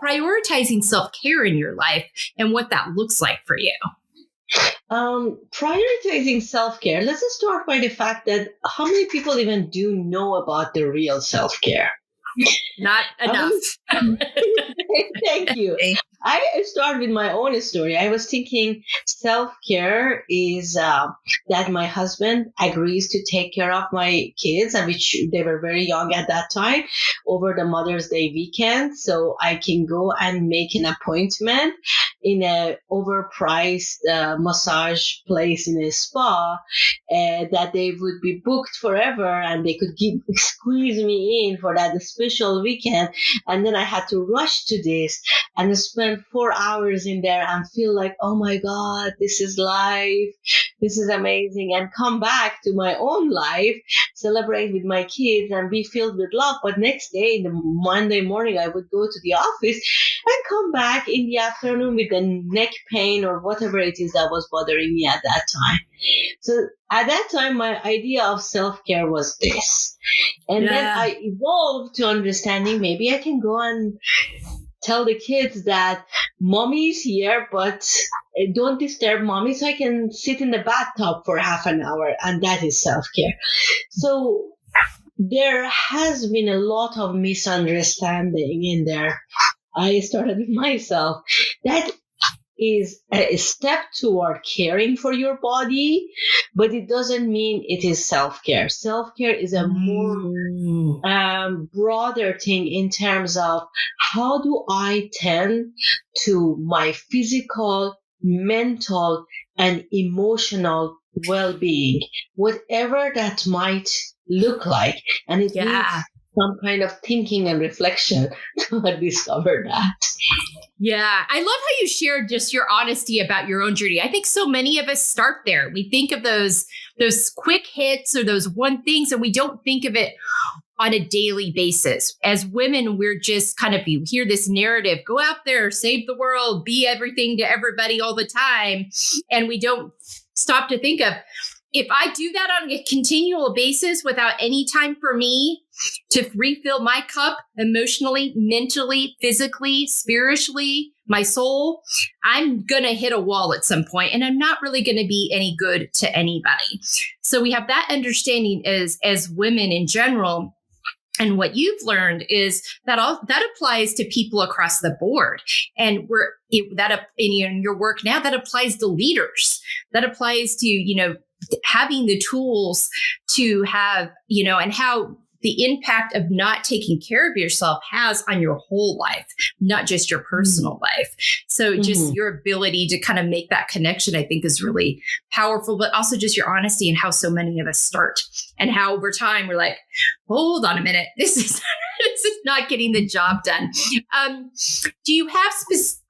prioritizing self-care in your life and what that looks like for you. Prioritizing self-care. Let's just start by the fact that how many people even do know about the real self-care? Not enough. Thank you. I start with my own story. I was thinking self-care is that my husband agrees to take care of my kids, and which they were very young at that time, over the Mother's Day weekend. So I can go and make an appointment in a overpriced massage place in a spa that they would be booked forever, and they could squeeze me in for that special weekend. And then I had to rush to this and spend 4 hours in there and feel like, oh my God, this is life. This is amazing. And come back to my own life, celebrate with my kids and be filled with love. But next day, in the Monday morning, I would go to the office and come back in the afternoon with a neck pain or whatever it is that was bothering me at that time. So at that time, my idea of self-care was this. And then I evolved to understanding maybe I can go and tell the kids that mommy is here, but don't disturb mommy, so I can sit in the bathtub for half an hour, and that is self-care. So there has been a lot of misunderstanding in there. I started with myself. That is a step toward caring for your body, but it doesn't mean it is self-care. Self-care is a more broader thing in terms of how do I tend to my physical, mental, and emotional well-being, whatever that might look like. And it needs some kind of thinking and reflection to discover that. Yeah. I love how you shared just your honesty about your own journey. I think so many of us start there. We think of those quick hits or those one things, and we don't think of it on a daily basis. As women, we're just kind of, you hear this narrative, go out there, save the world, be everything to everybody all the time. And we don't stop to think of, if I do that on a continual basis without any time for me to refill my cup emotionally, mentally, physically, spiritually, my soul, I'm going to hit a wall at some point, and I'm not really going to be any good to anybody. So we have that understanding as women in general. And what you've learned is that that applies to people across the board. And in your work now, that applies to leaders. That applies to, having the tools to have, and how the impact of not taking care of yourself has on your whole life, not just your personal life. So just your ability to kind of make that connection, I think, is really powerful, but also just your honesty and how so many of us start, and how over time we're like, hold on a minute, this is not getting the job done. Do you have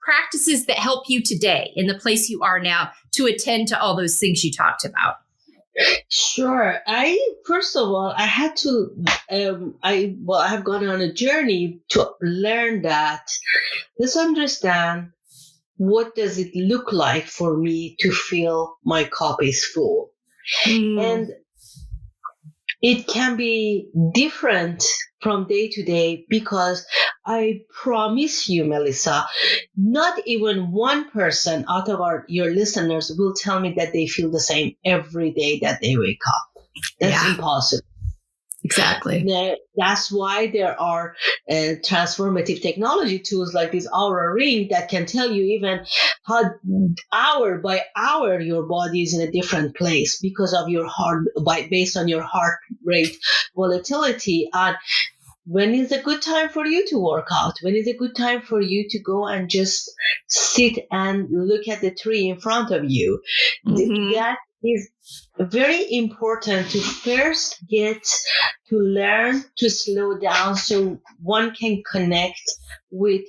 practices that help you today in the place you are now to attend to all those things you talked about? Sure. First of all, I had to, I have gone on a journey to learn that. Let's understand, what does it look like for me to feel my cup is full? And it can be different from day to day, because I promise you, Melissa, not even one person out of your listeners will tell me that they feel the same every day that they wake up. That's impossible. Exactly. That's why there are transformative technology tools like this Aura Ring that can tell you even how hour by hour your body is in a different place because of your based on your heart rate volatility. And when is a good time for you to work out? When is a good time for you to go and just sit and look at the tree in front of you? That is very important to first get to learn to slow down so one can connect with,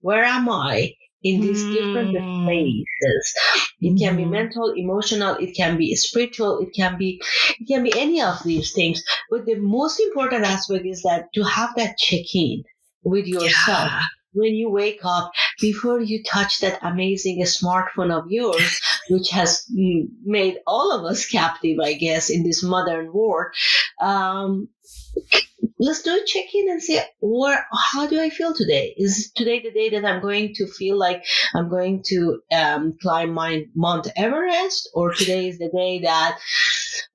where am I in these different places? It can be mental, emotional, it can be spiritual, it can be any of these things. But the most important aspect is that to have that check-in with yourself. When you wake up, before you touch that amazing smartphone of yours, which has made all of us captive, I guess, in this modern world, let's do a check-in and say, how do I feel today? Is today the day that I'm going to feel like I'm going to climb my Mount Everest, or today is the day that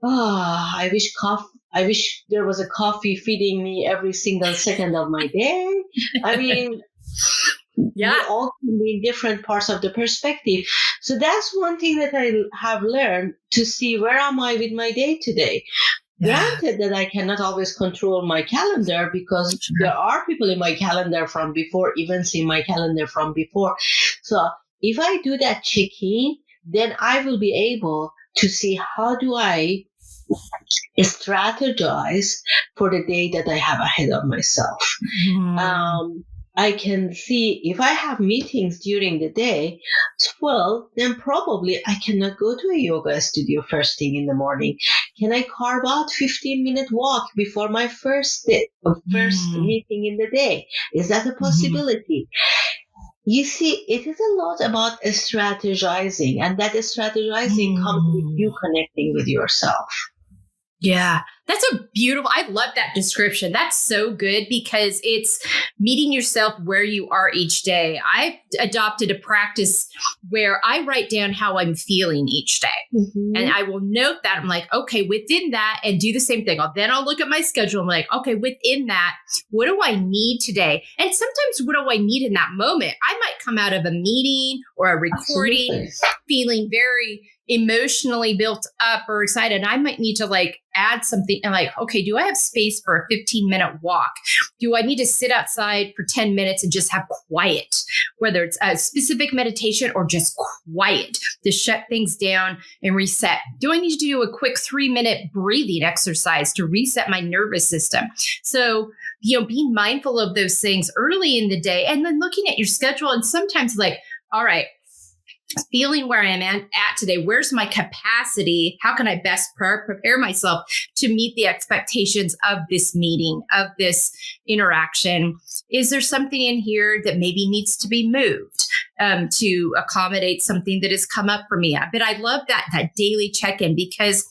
I wish there was a coffee feeding me every single second of my day. I mean, Yeah. we all can be in different parts of the perspective. So that's one thing that I have learned, to see where am I with my day today. Yeah. Granted that I cannot always control my calendar, because there are people in my calendar from before, events in my calendar from before. So if I do that check-in, then I will be able to see how do I strategize for the day that I have ahead of myself. I can see if I have meetings during the day, well, then probably I cannot go to a yoga studio first thing in the morning. Can I carve out 15-minute walk before my first meeting in the day? Is that a possibility? You see, it is a lot about strategizing, and that strategizing comes with you connecting with yourself. Yeah, that's a beautiful, I love that description. That's so good, because it's meeting yourself where you are each day. I've adopted a practice where I write down how I'm feeling each day. And I will note that. I'm like, okay, within that, and do the same thing. I'll look at my schedule. I'm like, okay, within that, what do I need today? And sometimes what do I need in that moment? I might come out of a meeting or a recording feeling very emotionally built up or excited. And I might need to add something, and okay, do I have space for a 15-minute walk? Do I need to sit outside for 10 minutes and just have quiet, whether it's a specific meditation or just quiet to shut things down and reset? Do I need to do a quick 3-minute breathing exercise to reset my nervous system? So, being mindful of those things early in the day, and then looking at your schedule, and sometimes all right, feeling where I am at today, where's my capacity? How can I best prepare myself to meet the expectations of this meeting, of this interaction? Is there something in here that maybe needs to be moved to accommodate something that has come up for me? But I love that daily check-in, because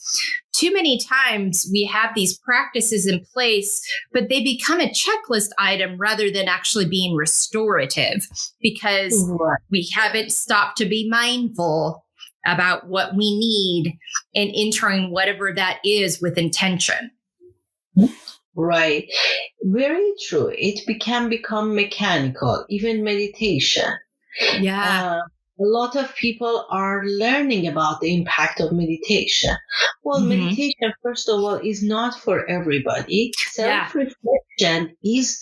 too many times we have these practices in place, but they become a checklist item rather than actually being restorative, because we haven't stopped to be mindful about what we need and entering whatever that is with intention. Right. Very true. It can become mechanical, even meditation. Yeah. A lot of people are learning about the impact of meditation. Well, meditation, first of all, is not for everybody. Self-reflection is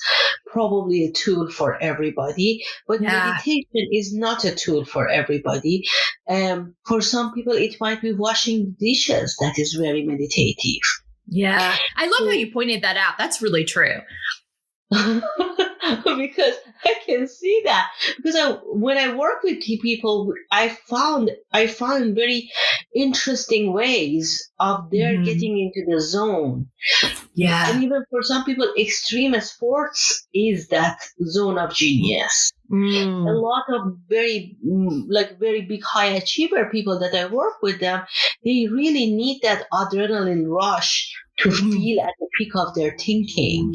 probably a tool for everybody, but meditation is not a tool for everybody. For some people, it might be washing dishes that is very meditative. Yeah. I love how you pointed that out. That's really true. Because I can see that. Because when I work with people, I found very interesting ways of their getting into the zone. Yeah. And even for some people, extreme sports is that zone of genius. A lot of very big high achiever people that I work with them, they really need that adrenaline rush to feel at the peak of their thinking.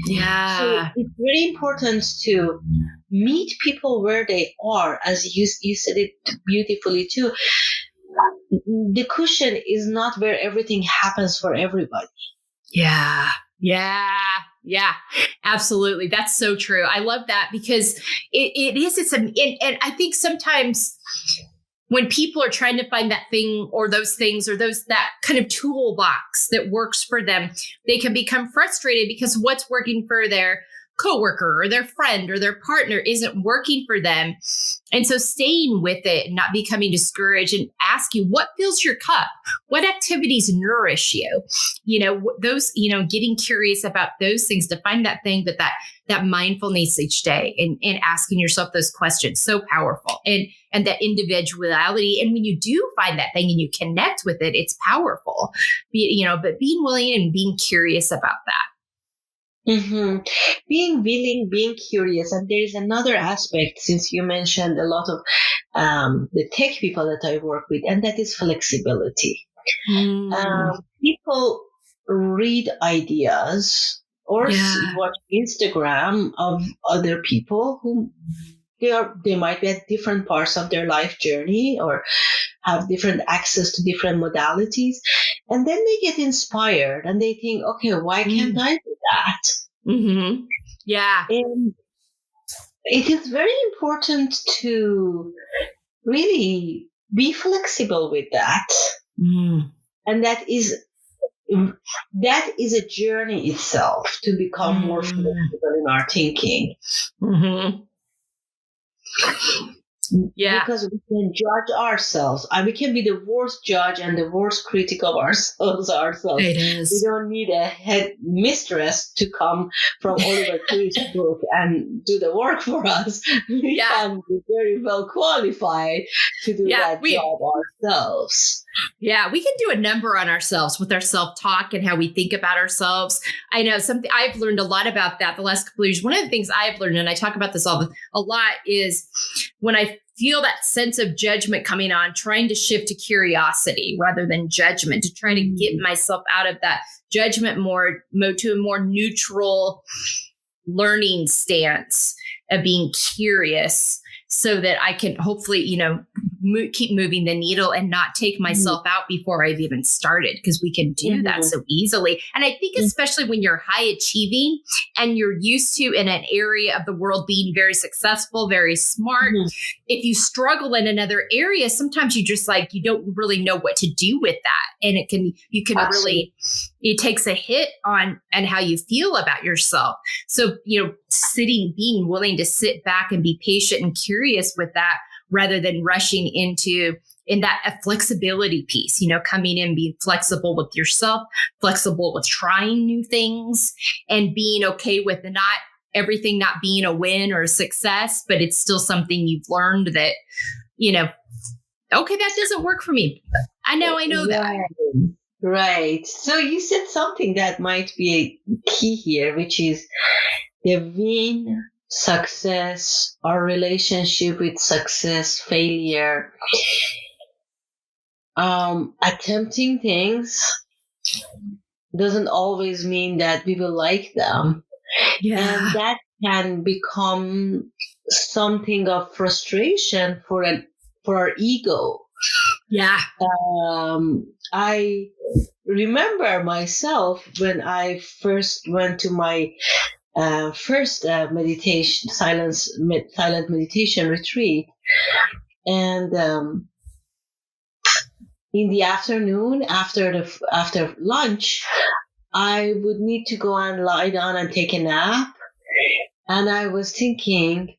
Yeah. So it's very important to meet people where they are, as you said it beautifully too. The cushion is not where everything happens for everybody. Yeah. Absolutely. That's so true. I love that, because and I think sometimes when people are trying to find that thing or those things or that kind of toolbox that works for them, they can become frustrated because what's working for their coworker or their friend or their partner isn't working for them. And so staying with it and not becoming discouraged, and ask you, what fills your cup? What activities nourish you? Those, getting curious about those things to find that thing, that mindfulness each day, and asking yourself those questions. So powerful. And that individuality. And when you do find that thing and you connect with it, it's powerful. But being willing and being curious about that. Being willing, being curious. And there is another aspect, since you mentioned a lot of the tech people that I work with, and that is flexibility. People read ideas or watch Instagram of other people who they might be at different parts of their life journey or have different access to different modalities. And then they get inspired and they think, okay, why can't I do that? Mm-hmm. Yeah. And it is very important to really be flexible with that. Mm. And that is a journey itself to become more flexible in our thinking. Mm-hmm. Yeah. Because we can judge ourselves and we can be the worst judge and the worst critic of ourselves. It is. We don't need a head mistress to come from Oliver Twist's book and do the work for us. We can be very well qualified to do that job ourselves. Yeah, we can do a number on ourselves with our self-talk and how we think about ourselves. I know something I've learned a lot about that the last couple of years. One of the things I've learned, and I talk about this a lot, is when I feel that sense of judgment coming on, trying to shift to curiosity rather than judgment, to try to get myself out of that judgment mode to a more neutral learning stance of being curious, so that I can hopefully, keep moving the needle and not take myself out before I've even started, because we can do that so easily. And I think especially when you're high achieving and you're used to in an area of the world being very successful, very smart, if you struggle in another area, sometimes you just you don't really know what to do with that. And you can really, it takes a hit on how you feel about yourself. So, being willing to sit back and be patient and curious with that, rather than rushing in that a flexibility piece, coming in, being flexible with yourself, flexible with trying new things, and being okay with everything not being a win or a success, but it's still something you've learned that, okay, that doesn't work for me. I know that. Right. So you said something that might be a key here, which is the win, success, our relationship with success, failure. Attempting things doesn't always mean that we will like them. Yeah. And that can become something of frustration for our ego. Yeah. I remember myself when I first went to my first silent meditation retreat, and in the afternoon after lunch, I would need to go and lie down and take a nap, and I was thinking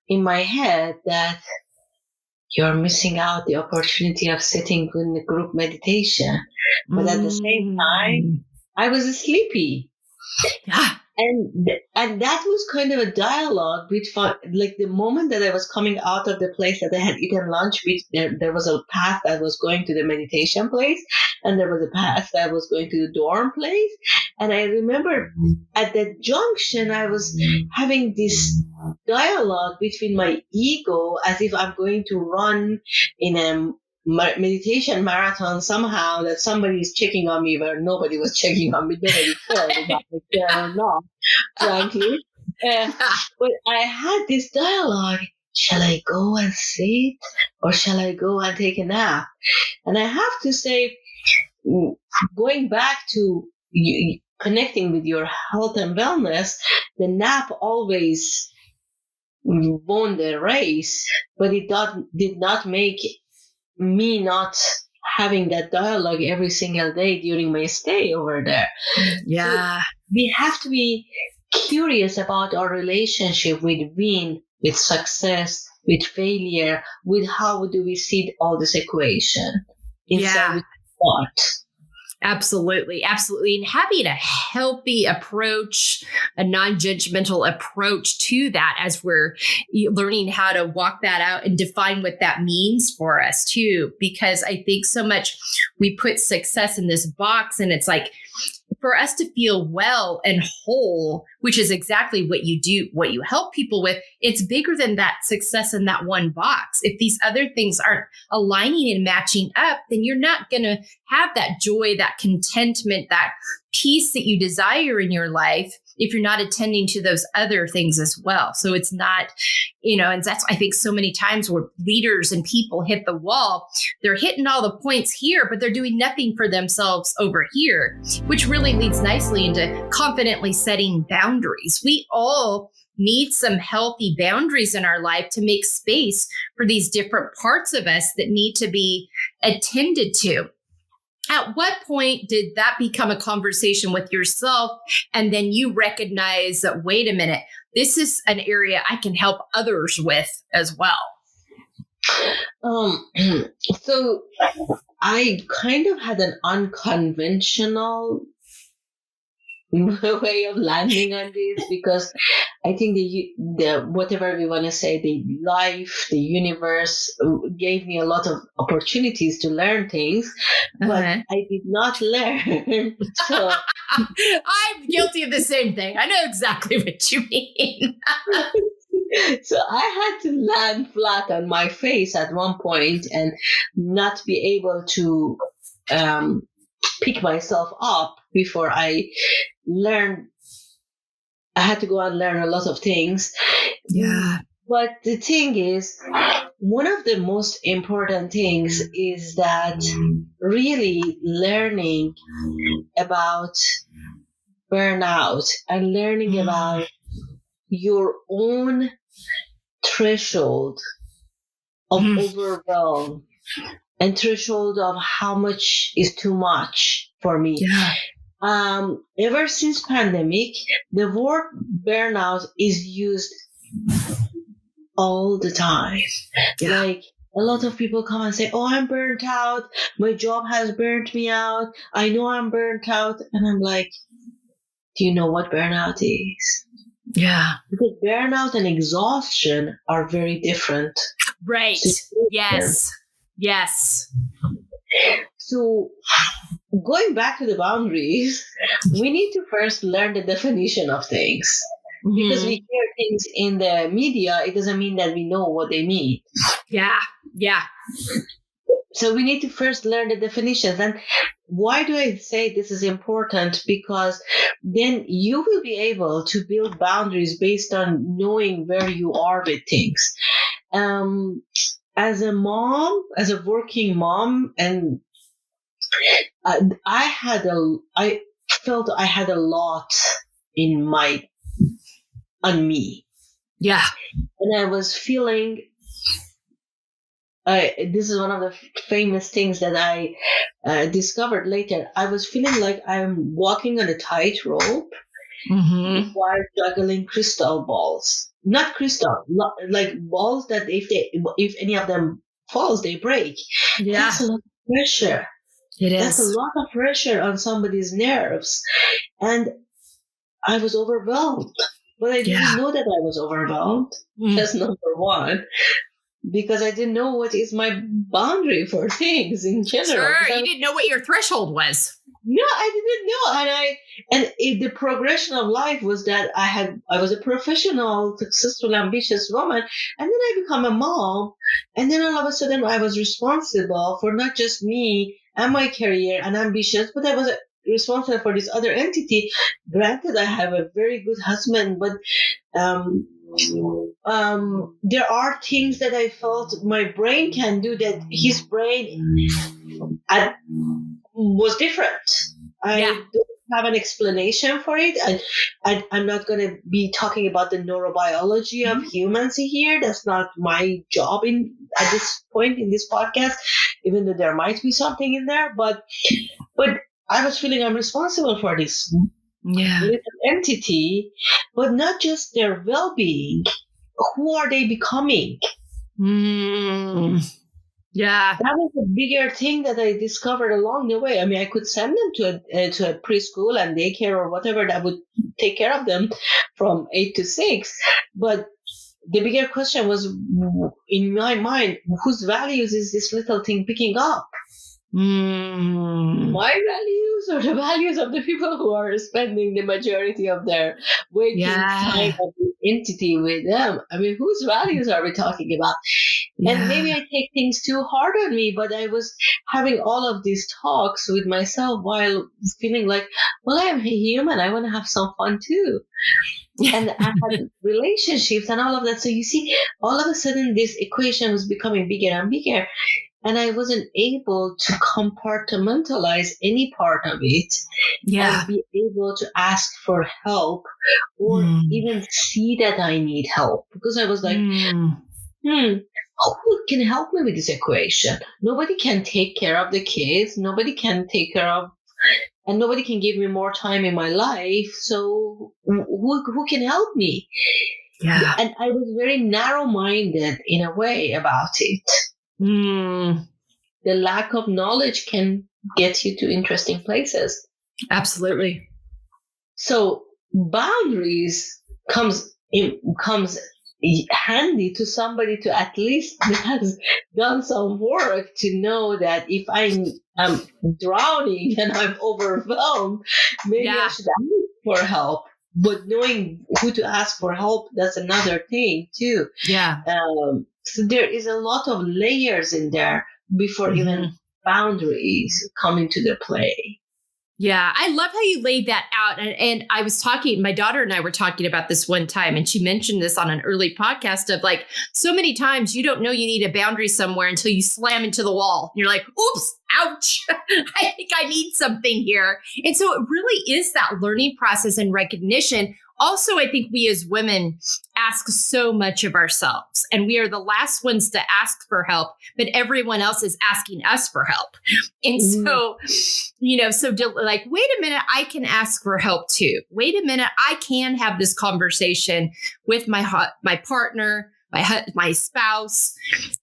in my head that you're missing out the opportunity of sitting in a group meditation, but at the same time I was sleepy. Yeah. And that was kind of a dialogue between, the moment that I was coming out of the place that I had eaten lunch, there was a path that was going to the meditation place, and there was a path that was going to the dorm place. And I remember at that junction, I was having this dialogue between my ego, as if I'm going to run in a meditation marathon somehow, that somebody is checking on me where nobody was checking on me. Nobody cared if I was there or not, frankly. But I had this dialogue. Shall I go and sit, or shall I go and take a nap? And I have to say, going back to connecting with your health and wellness, the nap always won the race, but it did not make me not having that dialogue every single day during my stay over there. Yeah. So we have to be curious about our relationship with win, with success, with failure, with how do we see all this equation inside with what. Absolutely. Absolutely. And having a healthy approach, a non-judgmental approach to that as we're learning how to walk that out and define what that means for us too. Because I think so much we put success in this box, and it's for us to feel well and whole, which is exactly what you do, what you help people with. It's bigger than that success in that one box. If these other things aren't aligning and matching up, then you're not going to have that joy, that contentment, that peace that you desire in your life if you're not attending to those other things as well. So it's not, and that's, I think, so many times where leaders and people hit the wall, they're hitting all the points here, but they're doing nothing for themselves over here, which really leads nicely into confidently setting boundaries. We all need some healthy boundaries in our life to make space for these different parts of us that need to be attended to. At what point did that become a conversation with yourself? And then you recognize that, wait a minute, this is an area I can help others with as well. So I kind of had an unconventional way of landing on this, because I think the whatever we want to say, the life, the universe gave me a lot of opportunities to learn things, but I did not learn. So I'm guilty of the same thing. I know exactly what you mean. So I had to land flat on my face at one point and not be able to pick myself up before I learned. I had to go and learn a lot of things. Yeah. But the thing is, one of the most important things is that really learning about burnout and learning about your own threshold of overwhelm and threshold of how much is too much for me. Yeah. Ever since pandemic, the word burnout is used all the time. Yeah. Like, a lot of people come and say, oh, I'm burnt out. My job has burnt me out. I know I'm burnt out. And I'm like, do you know what burnout is? Yeah. Because burnout and exhaustion are very different. Right. Yes. Yes. So going back to the boundaries, we need to first learn the definition of things. Because we hear things in the media, it doesn't mean that we know what they mean. Yeah. Yeah. So we need to first learn the definitions. And why do I say this is important? Because then you will be able to build boundaries based on knowing where you are with things. As a mom, as a working mom, and I felt I had a lot on me. Yeah. And I was feeling, this is one of the famous things that I discovered later. I was feeling like I'm walking on a tightrope while juggling crystal balls. Not crystal, like balls that if any of them falls, they break. Yeah. That's a lot of pressure. That's a lot of pressure on somebody's nerves. And I was overwhelmed. But I didn't know that I was overwhelmed. That's number one. Because I didn't know what is my boundary for things in general. Sure, you didn't know what your threshold was. No, I didn't know. And the progression of life was that I was a professional, successful, ambitious woman. And then I become a mom. And then all of a sudden I was responsible for not just me and my career and ambitious, but I was responsible for this other entity. Granted, I have a very good husband, but there are things that I felt my brain can do that his brain was different. I don't have an explanation for it. I'm not going to be talking about the neurobiology of humans here. That's not my job at this point in this podcast, even though there might be something in there. But I was feeling I'm responsible for this little entity, but not just their well-being. Who are they becoming? Yeah. That was a bigger thing that I discovered along the way. I mean, I could send them to a preschool and daycare or whatever that would take care of them from 8 to 6. But the bigger question was, in my mind, whose values is this little thing picking up? My values or the values of the people who are spending the majority of their waking time of the entity with them. I mean, whose values are we talking about? And maybe I take things too hard on me, but I was having all of these talks with myself while feeling like, well, I am a human. I want to have some fun too. And I had relationships and all of that. So you see, all of a sudden, this equation was becoming bigger and bigger. And I wasn't able to compartmentalize any part of it and be able to ask for help or even see that I need help. Because I was like, who can help me with this equation? Nobody can take care of the kids. Nobody can take care of, and nobody can give me more time in my life. So who can help me? Yeah. And I was very narrow-minded in a way about it. The lack of knowledge can get you to interesting places. Absolutely. So boundaries comes handy to somebody to at least has done some work to know that if I'm drowning and I'm overwhelmed, maybe I should ask for help. But knowing who to ask for help, that's another thing too. Yeah. So there is a lot of layers in there before even boundaries come into the play. Yeah, I love how you laid that out. And I was talking, my daughter and I were talking about this one time, and she mentioned this on an early podcast of like, so many times you don't know you need a boundary somewhere until you slam into the wall. You're like, oops, ouch, I think I need something here. And so it really is that learning process and recognition. Also, I think we as women ask so much of ourselves, and we are the last ones to ask for help, but everyone else is asking us for help. And so, like, wait a minute, I can ask for help too. Wait a minute, I can have this conversation with my partner, my spouse,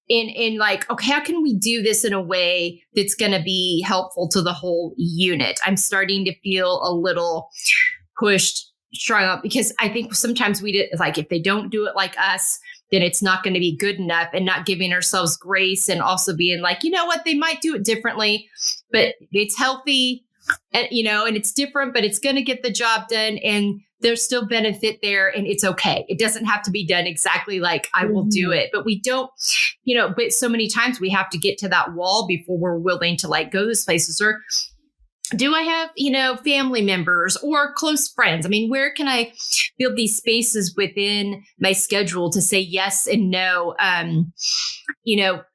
in like, okay, how can we do this in a way that's going to be helpful to the whole unit? I'm starting to feel a little pushed, strung up, because I think sometimes we did, like, if they don't do it like us, then it's not going to be good enough, and not giving ourselves grace, and also being like, you know what, they might do it differently, but it's healthy, and and it's different, but it's going to get the job done, and there's still benefit there, and it's okay. It doesn't have to be done exactly like I will do it, but we don't, but so many times we have to get to that wall before we're willing to like go those places. Or do I have, family members or close friends? I mean, where can I build these spaces within my schedule to say yes and no?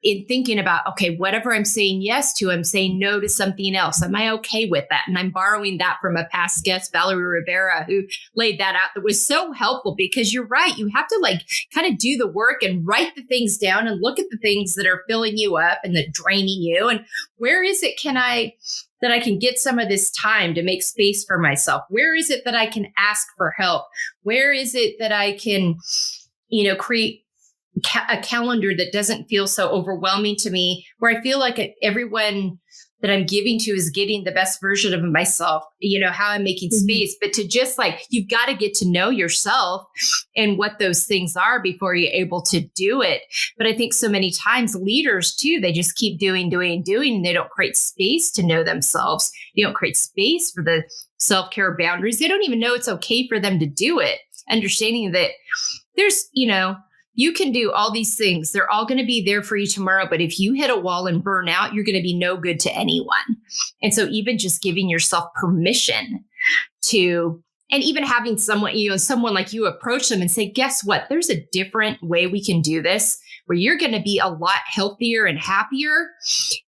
In thinking about, okay, whatever I'm saying yes to, I'm saying no to something else. Am I okay with that? And I'm borrowing that from a past guest, Valerie Rivera, who laid that out. That was so helpful, because you're right. You have to like kind of do the work and write the things down and look at the things that are filling you up and that draining you. And where is it that I can get some of this time to make space for myself? Where is it that I can ask for help? Where is it that I can, create a calendar that doesn't feel so overwhelming to me, where I feel like everyone that I'm giving to is getting the best version of myself, how I'm making space. But to just like, you've got to get to know yourself and what those things are before you're able to do it. But I think so many times leaders too, they just keep doing, and they don't create space to know themselves. They don't create space for the self-care boundaries. They don't even know it's okay for them to do it. Understanding that there's, you can do all these things. They're all going to be there for you tomorrow. But if you hit a wall and burn out, you're going to be no good to anyone. And so even just giving yourself permission to, and even having someone like you approach them and say, guess what? There's a different way we can do this, where you're going to be a lot healthier and happier.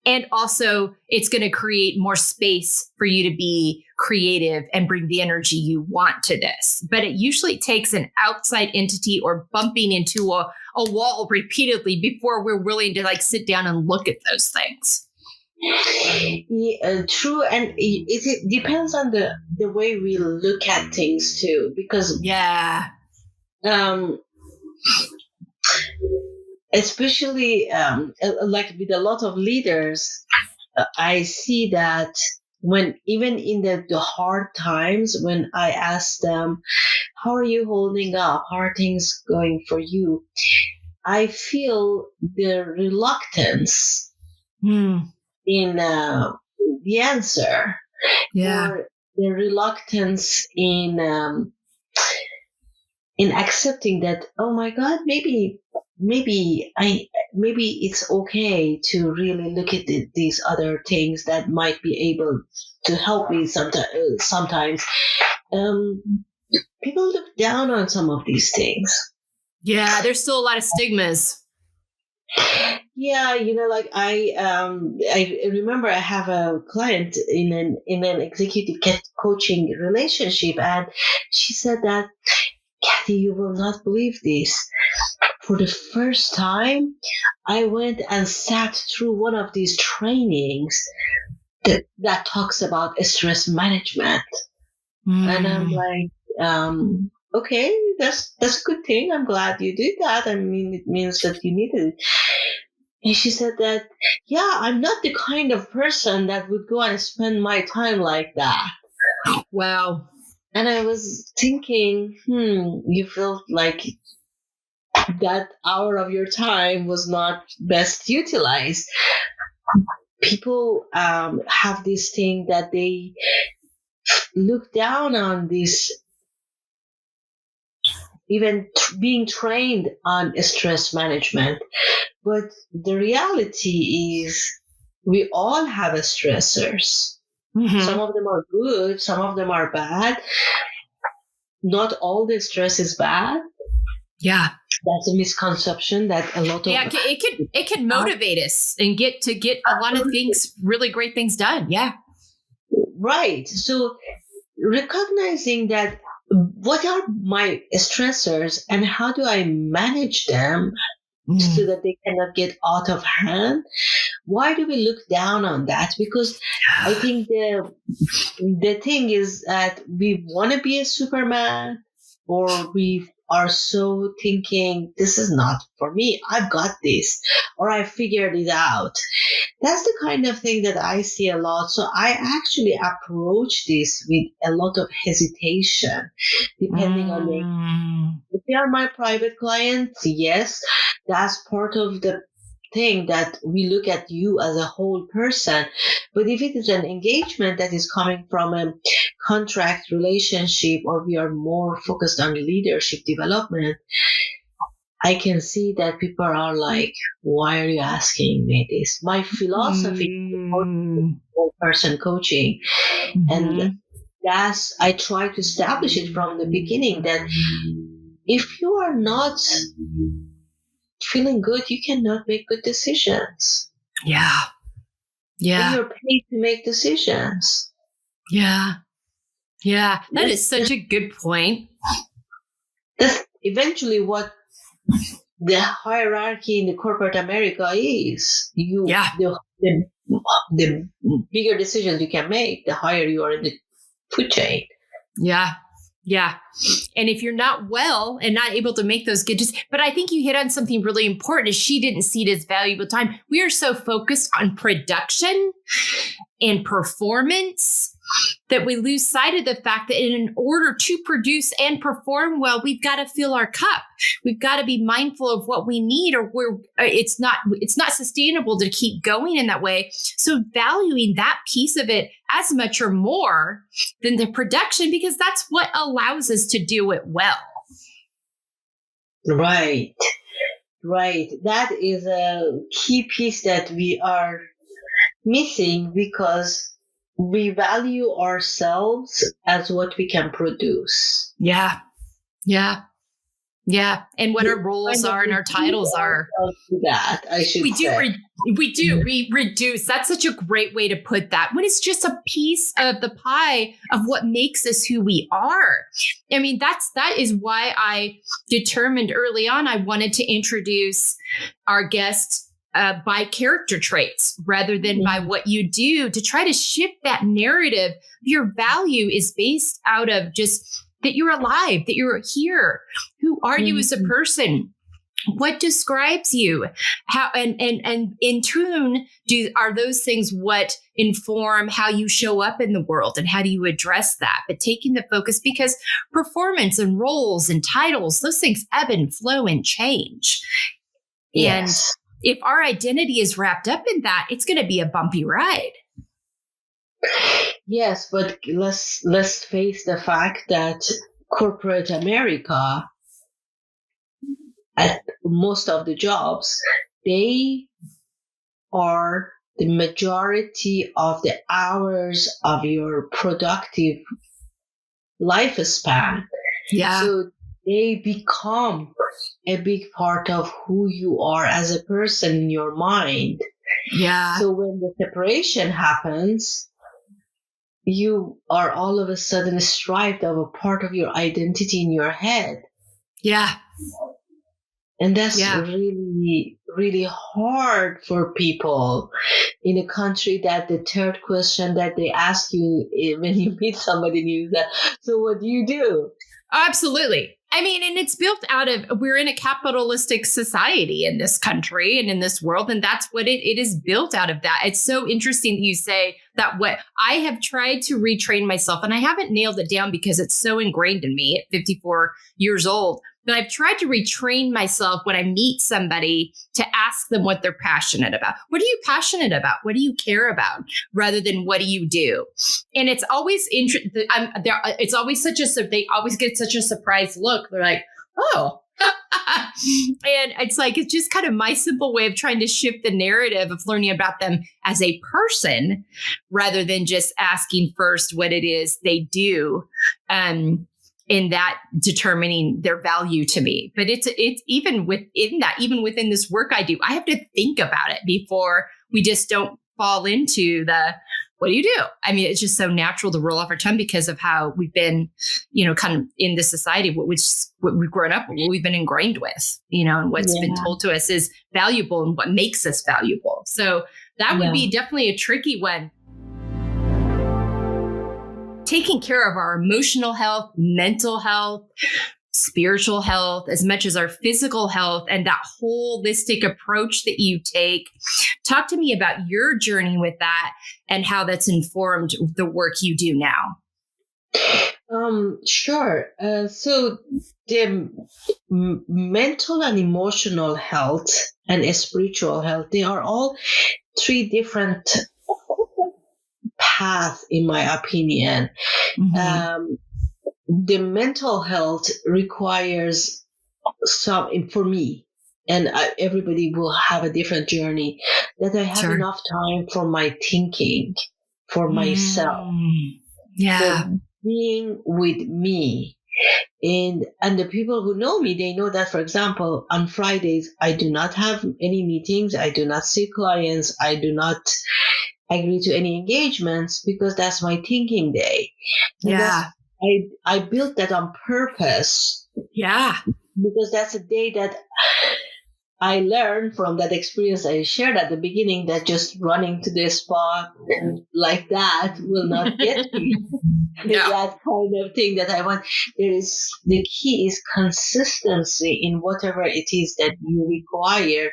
And also it's going to create more space for you to be creative and bring the energy you want to this. But it usually takes an outside entity or bumping into a wall repeatedly before we're willing to like sit down and look at those things. Yeah, true. And it depends on the way we look at things too, because especially like with a lot of leaders, I see that when even in the hard times, when I ask them, how are you holding up? How are things going for you? I feel the reluctance in the answer, Yeah. or the reluctance in accepting that, oh my God, maybe it's okay to really look at these other things that might be able to help me sometimes. People look down on some of these things. Yeah, there's still a lot of stigmas. Yeah, like I remember I have a client in an executive coaching relationship, and she said that, Kathy, you will not believe this. For the first time, I went and sat through one of these trainings that talks about stress management. And I'm like, okay, that's a good thing. I'm glad you did that. I mean, it means that you needed it. And she said that, yeah, I'm not the kind of person that would go and spend my time like that. Wow. And I was thinking, you felt like that hour of your time was not best utilized. People have this thing that they look down on this, even being trained on stress management. But the reality is we all have stressors. Mm-hmm. Some of them are good, some of them are bad. Not all the stress is bad. Yeah. That's a misconception that a lot of it can motivate us and get a lot of things, really great things done. Yeah. Right. So recognizing that, what are my stressors and how do I manage them so that they cannot get out of hand? Why do we look down on that? Because I think the thing is that we want to be a Superman, or we are so thinking, this is not for me, I've got this, or I figured it out. That's the kind of thing that I see a lot. So I actually approach this with a lot of hesitation, depending on if they are my private clients. Yes, that's part of the thing, that we look at you as a whole person. But if it is an engagement that is coming from a contract relationship, or we are more focused on leadership development, I can see that people are like, why are you asking me this? My philosophy is whole person coaching. And that's, I try to establish it from the beginning, that if you are not feeling good, you cannot make good decisions. Yeah. Yeah. And you're paid to make decisions. Yeah. Yeah. That is such a good point. That's eventually what the hierarchy in the corporate America is. The bigger decisions you can make, the higher you are in the food chain. Yeah. Yeah. And if you're not well and not able to make those good decisions, but I think you hit on something really important, is she didn't see it as valuable time. We are so focused on production and performance that we lose sight of the fact that in order to produce and perform well, we've got to fill our cup. We've got to be mindful of what we need, or it's not sustainable to keep going in that way. So valuing that piece of it as much or more than the production, because that's what allows us to do it well. Right. That is a key piece that we are missing, because we value ourselves as what we can produce. Yeah. And what our roles are and our titles are. That I should say. We reduce. That's such a great way to put that. When it's just a piece of the pie of what makes us who we are. I mean, that is why I determined early on I wanted to introduce our guests by character traits rather than by what you do, to try to shift that narrative. Your value is based out of just that you're alive, that you're here. Who are you as a person? What describes you? How and in tune are those things what inform how you show up in the world, and how do you address that? But taking the focus, because performance and roles and titles, those things ebb and flow and change. Yes. if our identity is wrapped up in that, it's going to be a bumpy ride. Yes, but let's face the fact that corporate America, at most of the jobs, they are the majority of the hours of your productive lifespan. Yeah. So they become a big part of who you are as a person in your mind. Yeah. So when the separation happens, you are all of a sudden stripped of a part of your identity in your head. Yeah. And that's really, really hard for people in a country that the third question that they ask you when you meet somebody new is that, so what do you do? Absolutely. I mean, and it's built out of, we're in a capitalistic society in this country and in this world. And that's what it is built out of that. It's so interesting that you say that. What I have tried to retrain myself, and I haven't nailed it down because it's so ingrained in me at 54 years old, but I've tried to retrain myself when I meet somebody to ask them what they're passionate about. What are you passionate about? What do you care about? Rather than what do you do? And it's always it's always they always get such a surprised look. They're like, oh. And it's just kind of my simple way of trying to shift the narrative of learning about them as a person rather than just asking first what it is they do. In that determining their value to me. But it's even within that, even within this work I do, I have to think about it before we just don't fall into the, what do you do? I mean, it's just so natural to roll off our tongue because of how we've been, kind of in this society, what we've grown up, what we've been ingrained with, and what's been told to us is valuable and what makes us valuable. So that would be definitely a tricky one. Taking care of our emotional health, mental health, spiritual health, as much as our physical health, and that holistic approach that you take. Talk to me about your journey with that and how that's informed the work you do now. Sure. So the mental and emotional health and spiritual health, they are all three different paths, in my opinion. Mm-hmm. The mental health requires some, for me, and everybody will have a different journey, that I have enough time for my thinking, for myself, for being with me. And the people who know me, they know that, for example, on Fridays, I do not have any meetings. I do not see clients. I do not agree to any engagements because that's my thinking day. And I built that on purpose. Yeah. Because that's a day that I learned from that experience I shared at the beginning, that just running to the spot like that will not get me. That kind of thing that I want. The key is consistency in whatever it is that you require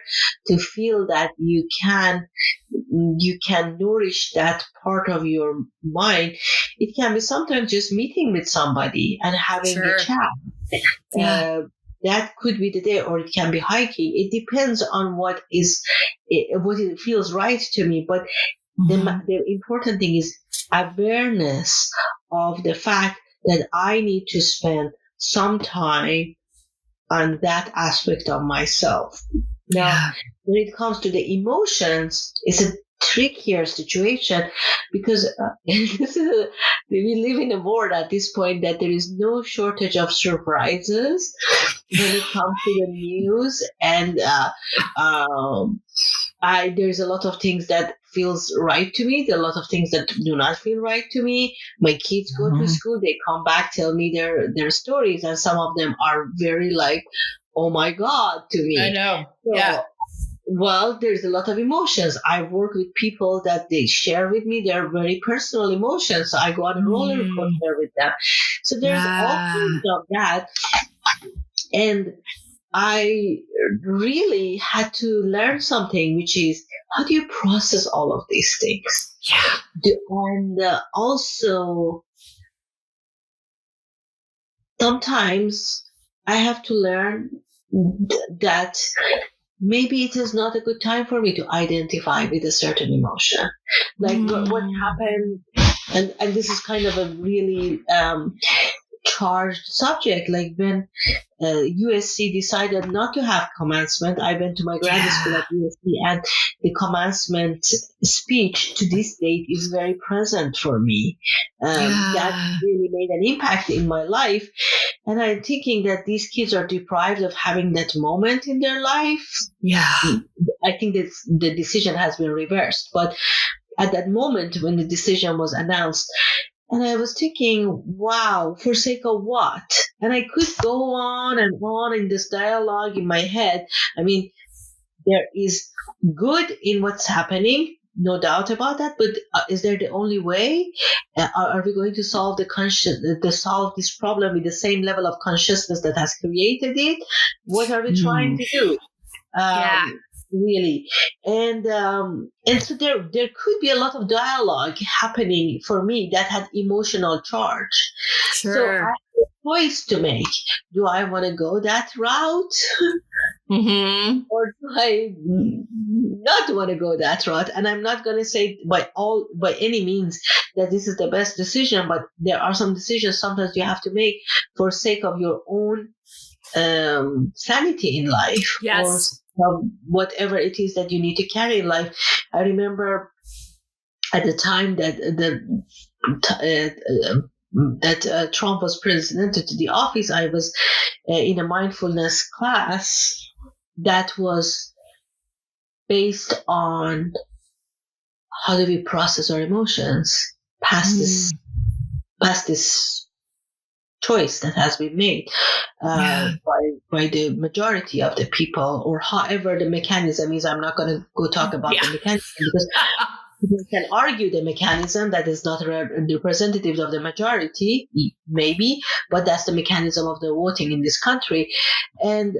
to feel that you can nourish that part of your mind. It can be sometimes just meeting with somebody and having a chat. That could be the day, or it can be hiking. It depends on what it feels right to me. But the important thing is awareness of the fact that I need to spend some time on that aspect of myself. Now, when it comes to the emotions, it's a trickier situation because we live in a world at this point that there is no shortage of surprises when it comes to the news, and there's a lot of things that feels right to me. There are a lot of things that do not feel right to me. My kids go to school, they come back, tell me their stories, and some of them are very like, oh my God, to me. I know. So, well, there's a lot of emotions. I work with people that they share with me their very personal emotions. So I go on a roller coaster with them. So there's all kinds of that. And I really had to learn something, which is, how do you process all of these things? And also, sometimes I have to learn that maybe it is not a good time for me to identify with a certain emotion. Like what happened, and this is kind of a really charged subject. Like when USC decided not to have commencement, I went to my graduate school at USC, and the commencement speech to this date is very present for me. That really made an impact in my life. And I'm thinking that these kids are deprived of having that moment in their life. Yeah. I think that the decision has been reversed. But at that moment when the decision was announced, and I was thinking, wow, for sake of what? And I could go on and on in this dialogue in my head. I mean, there is good in what's happening, no doubt about that. But is there the only way? Are we going to solve solve this problem with the same level of consciousness that has created it? What are we trying to do? Really, and so there could be a lot of dialogue happening for me that had emotional charge. Sure. So I have a choice to make. Do I want to go that route, or do I not want to go that route? And I'm not going to say by any means that this is the best decision, but there are some decisions sometimes you have to make for sake of your own sanity in life. Yes. Or whatever it is that you need to carry in life. I remember at the time that Trump was presented to the office, I was in a mindfulness class that was based on how do we process our emotions past this choice that has been made by the majority of the people, or however the mechanism is. I'm not going to go talk about the mechanism, because people can argue the mechanism that is not representative of the majority, maybe, but that's the mechanism of the voting in this country. And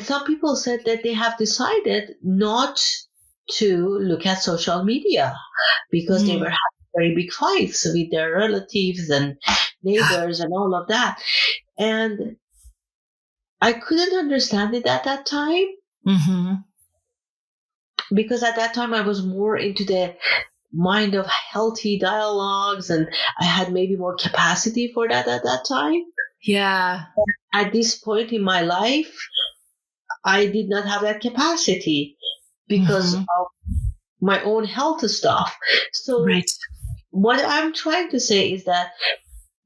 some people said that they have decided not to look at social media because they were having very big fights with their relatives and neighbors and all of that. And I couldn't understand it at that time, because at that time I was more into the mind of healthy dialogues, and I had maybe more capacity for that at that time. Yeah. At this point in my life, I did not have that capacity because of my own health stuff. So what I'm trying to say is that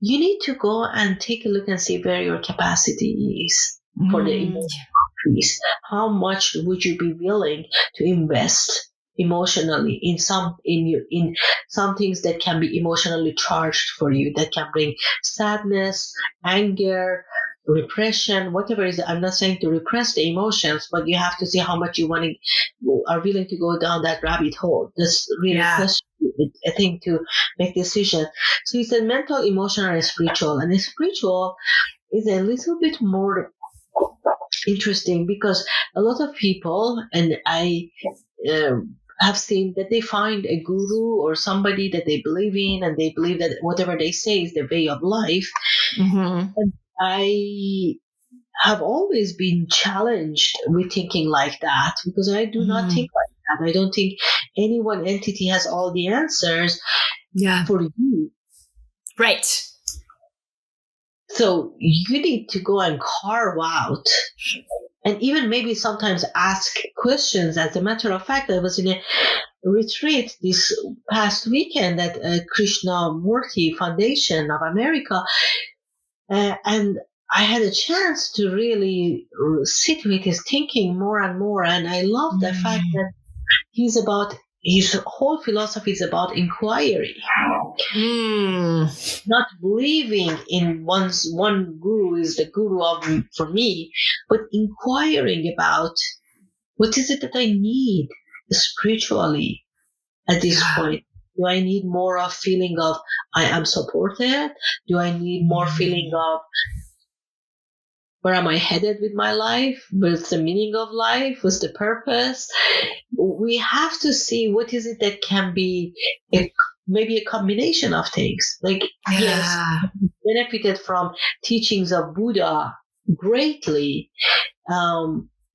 you need to go and take a look and see where your capacity is for the emotional increase. How much would you be willing to invest emotionally in some things that can be emotionally charged for you, that can bring sadness, anger, repression, whatever it is. I'm not saying to repress the emotions, but you have to see how much you are willing to go down that rabbit hole. That's really a thing to make decisions. So it's a mental, emotional, and spiritual. And the spiritual is a little bit more interesting, because a lot of people, and I have seen that they find a guru or somebody that they believe in, and they believe that whatever they say is the way of life. And I have always been challenged with thinking like that, because I do not think like that. I don't think any one entity has all the answers for you. Right. So you need to go and carve out, and even maybe sometimes ask questions. As a matter of fact, I was in a retreat this past weekend at Krishnamurti Foundation of America, and I had a chance to really sit with his thinking more and more. And I love the fact that his whole philosophy is about inquiry. Not believing in one guru is the guru for me, but inquiring about what is it that I need spiritually at this point. Do I need more of feeling of I am supported? Do I need more feeling of where am I headed with my life? What's the meaning of life? What's the purpose? We have to see what is it that can be maybe a combination of things. Like, yes, benefited from teachings of Buddha greatly.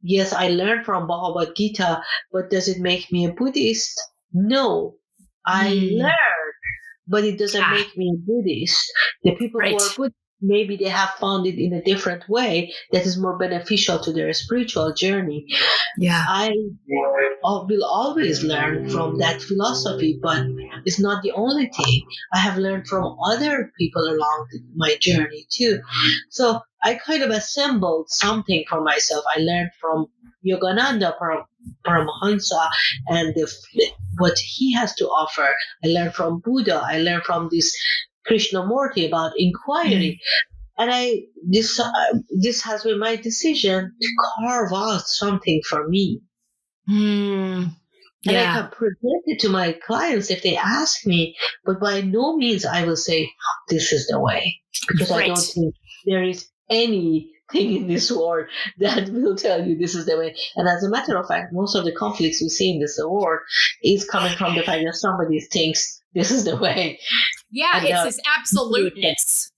yes, I learned from Bhagavad Gita, but does it make me a Buddhist? No, I Mm. learned, but it doesn't Ah, make me a Buddhist. The people who are right. Buddhist, maybe they have found it in a different way that is more beneficial to their spiritual journey. Yeah. I will always learn from that philosophy, but it's not the only thing. I have learned from other people along my journey too. So I kind of assembled something for myself. I learned from Yogananda Paramahansa and what he has to offer. I learned from Buddha. I learned from this Krishnamurti about Mm. inquiry. And this has been my decision to carve out something for me. Mm. And I Yeah. can present it to my clients if they ask me, but by no means I will say, this is the way. Because I Right. don't think there is anything in this world that will tell you this is the way. And as a matter of fact, most of the conflicts we see in this world is coming from the fact that somebody thinks this is the way. Yeah, And it's this absoluteness.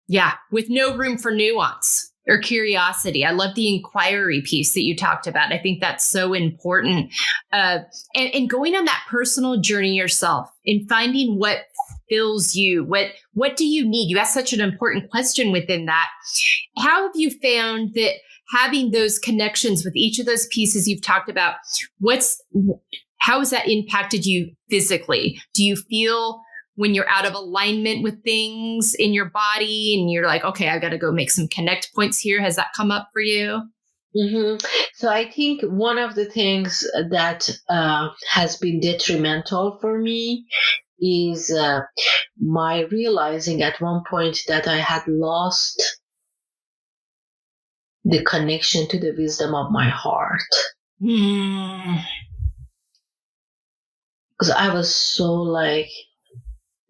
Yeah, with no room for nuance or curiosity. I love the inquiry piece that you talked about. I think that's so important. And going on that personal journey yourself in finding what fills you, what do you need? You asked such an important question within that. How have you found that having those connections with each of those pieces you've talked about, how has that impacted you physically? Do you feel when you're out of alignment with things in your body and you're like, okay, I got to go make some connect points here? Has that come up for you? Mm-hmm. So I think one of the things that has been detrimental for me is my realizing at one point that I had lost the connection to the wisdom of my heart. Mm. Because I was so like,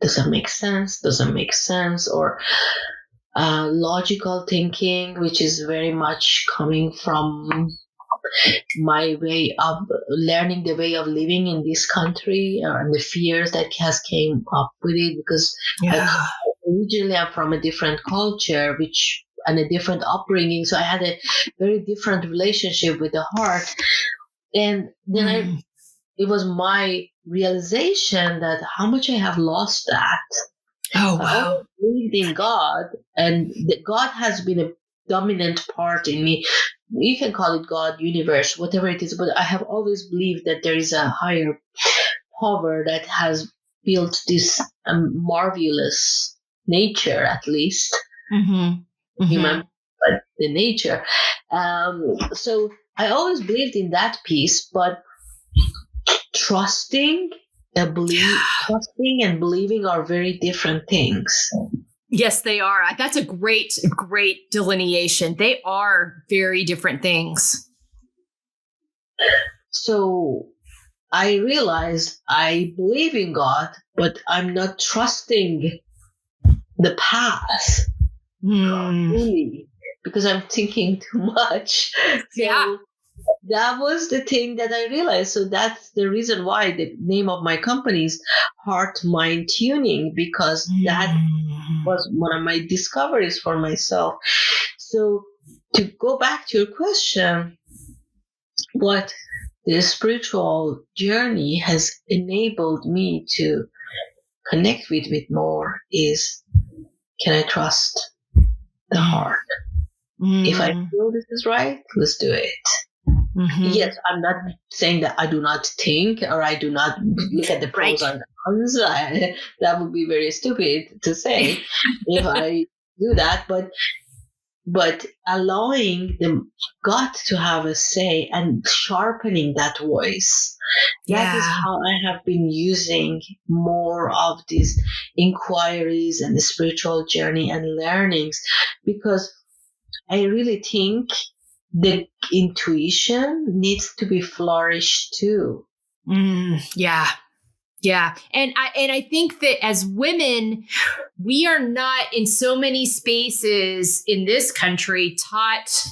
does it make sense? Doesn't make sense? Or logical thinking, which is very much coming from my way of learning the way of living in this country and the fears that has came up with it, because Yeah. originally I'm from a different culture, which and a different upbringing, so I had a very different relationship with the heart. And then Mm. it was my realization that how much I have lost that. Oh, I wow. always believed in God, and God has been a dominant part in me. You can call it God, universe, whatever it is, but I have always believed that there is a higher power that has built this marvelous nature, at least Mm-hmm. Mm-hmm. human, but the nature. So I always believed in that piece, but trusting. Trusting and believing are very different things. Yes, they are. That's a great, great delineation. They are very different things. So I realized I believe in God, but I'm not trusting the path fully because I'm thinking too much. Yeah. So that was the thing that I realized. So that's the reason why the name of my company is Heart Mind Tuning, because that was one of my discoveries for myself. So to go back to your question, what the spiritual journey has enabled me to connect with more is, can I trust the heart? If I feel this is right, let's do it. Mm-hmm. Yes, I'm not saying that I do not think or I do not look at the pros and cons. That would be very stupid to say if I do that, but allowing the God to have a say and sharpening that voice. That is how I have been using more of these inquiries and the spiritual journey and learnings, because I really think the intuition needs to be flourished too. Yeah. Yeah. And I think that as women, we are not in so many spaces in this country taught,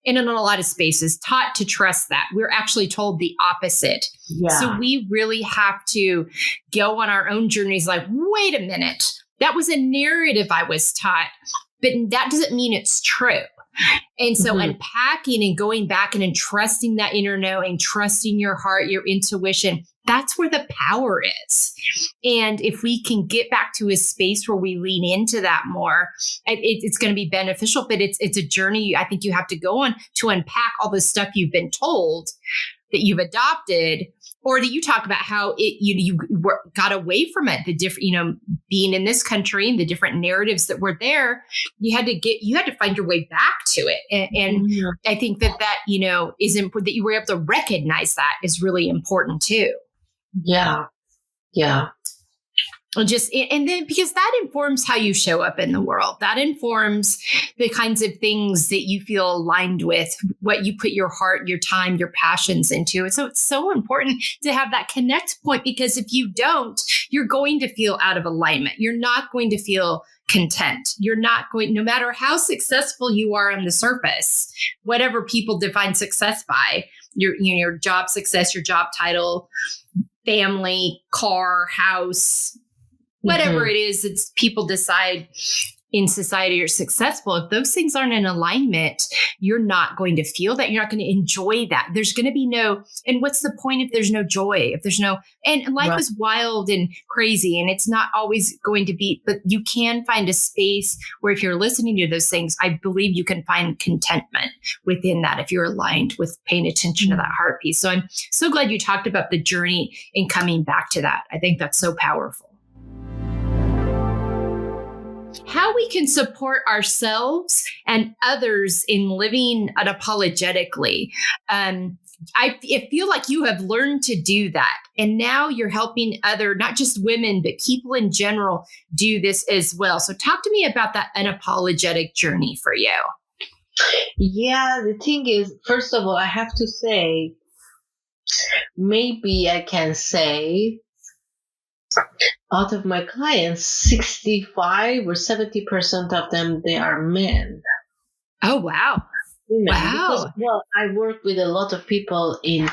and in a lot of spaces, taught to trust that. We're actually told the opposite. Yeah. So we really have to go on our own journeys like, wait a minute, that was a narrative I was taught, but that doesn't mean it's true. And so unpacking and going back and trusting that inner knowing, trusting your heart, your intuition, that's where the power is. And if we can get back to a space where we lean into that more, it's going to be beneficial. But it's a journey I think you have to go on to unpack all the stuff you've been told that you've adopted. Or do you talk about how you got away from it, the different, being in this country and the different narratives that were there, you had to find your way back to it. And I think that is important, that you were able to recognize that is really important too. Yeah. Yeah. And then because that informs how you show up in the world, that informs the kinds of things that you feel aligned with, what you put your heart, your time, your passions into. And so it's so important to have that connect point, because if you don't, you're going to feel out of alignment. You're not going to feel content. You're not going, no matter how successful you are on the surface, whatever people define success by, your job success, your job title, family, car, house, whatever it is, it's people decide in society you're successful. If those things aren't in alignment, you're not going to feel that. You're not going to enjoy that. There's going to be and what's the point if there's no joy, if there's and life is wild and crazy, and it's not always going to be, but you can find a space where if you're listening to those things, I believe you can find contentment within that if you're aligned with paying attention to that heart piece. So I'm so glad you talked about the journey and coming back to that. I think that's so powerful. How we can support ourselves and others in living unapologetically. I feel like you have learned to do that. And now you're helping not just women, but people in general do this as well. So talk to me about that unapologetic journey for you. Yeah, the thing is, first of all, I have to say, maybe I can say, out of my clients, 65 or 70% of them, they are men. Oh, wow. Women. Wow. Because, I work with a lot of people in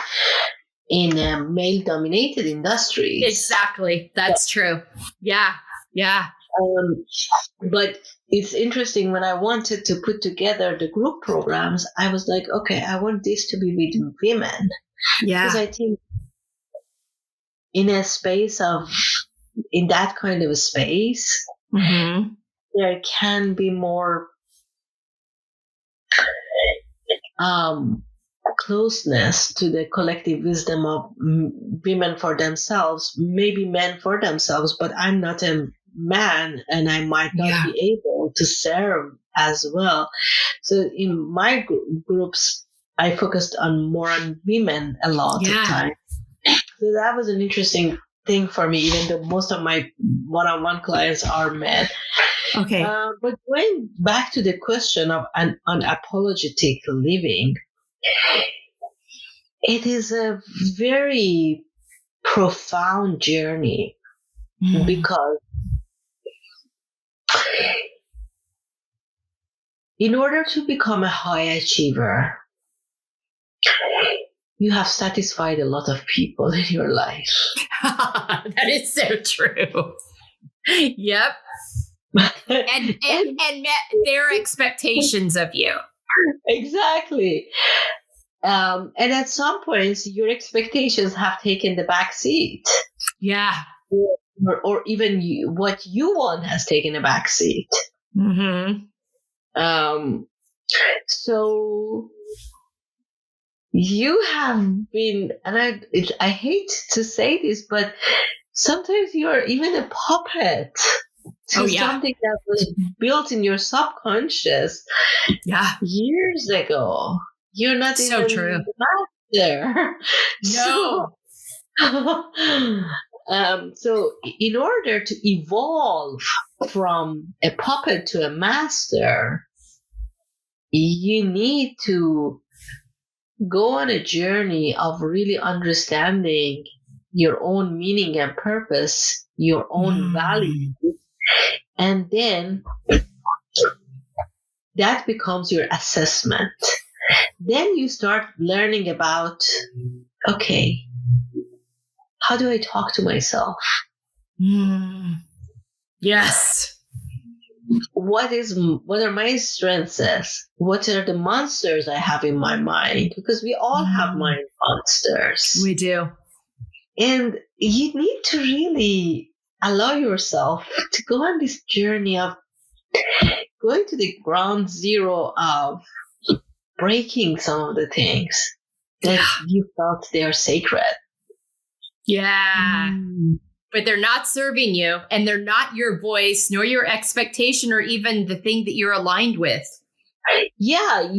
male-dominated industries. Exactly. That's true. Yeah. Yeah. But it's interesting, when I wanted to put together the group programs, I was like, okay, I want this to be with women. Yeah. Because I think in that kind of a space, there can be more closeness to the collective wisdom of women for themselves, maybe men for themselves, but I'm not a man and I might not be able to serve as well. So in my groups, I focused more on women a lot of time. So that was an interesting thing for me, even though most of my one-on-one clients are men. Okay. But going back to the question of an unapologetic living, it is a very profound journey because in order to become a high achiever, you have satisfied a lot of people in your life. That is so true. Yep. and met their expectations of you. Exactly. And at some points, your expectations have taken the back seat. Yeah. Or even what you want has taken a back seat. So you have been, and I hate to say this, but sometimes you are even a puppet to something that was built in your subconscious years ago. You're not so even true. the master. No. So in order to evolve from a puppet to a master, you need to go on a journey of really understanding your own meaning and purpose, your own values, and then that becomes your assessment. Then you start learning about, okay, how do I talk to myself? Yes. what are my strengths? What are the monsters I have in my mind? Because we all have mind monsters. We do. And you need to really allow yourself to go on this journey of going to the ground zero of breaking some of the things that you felt they are sacred. Yeah. But they're not serving you, and they're not your voice, nor your expectation, or even the thing that you're aligned with. Yeah,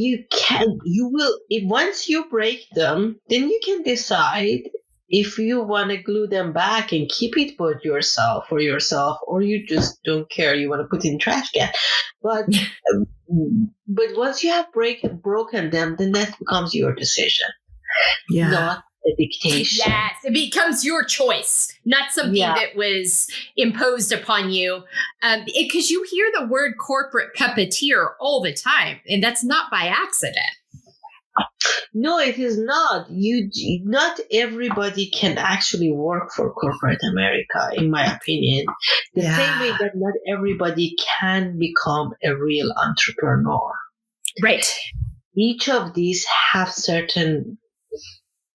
once you break them, then you can decide if you want to glue them back and keep it for yourself, or you just don't care, you want to put it in trash can. But once you have broken them, then that becomes your decision. Yeah. Not a dictation. Yes, it becomes your choice, not something that was imposed upon you. Because you hear the word corporate puppeteer all the time, and that's not by accident. No, it is not. Not everybody can actually work for corporate America, in my opinion. The same way that not everybody can become a real entrepreneur. Right. Each of these have certain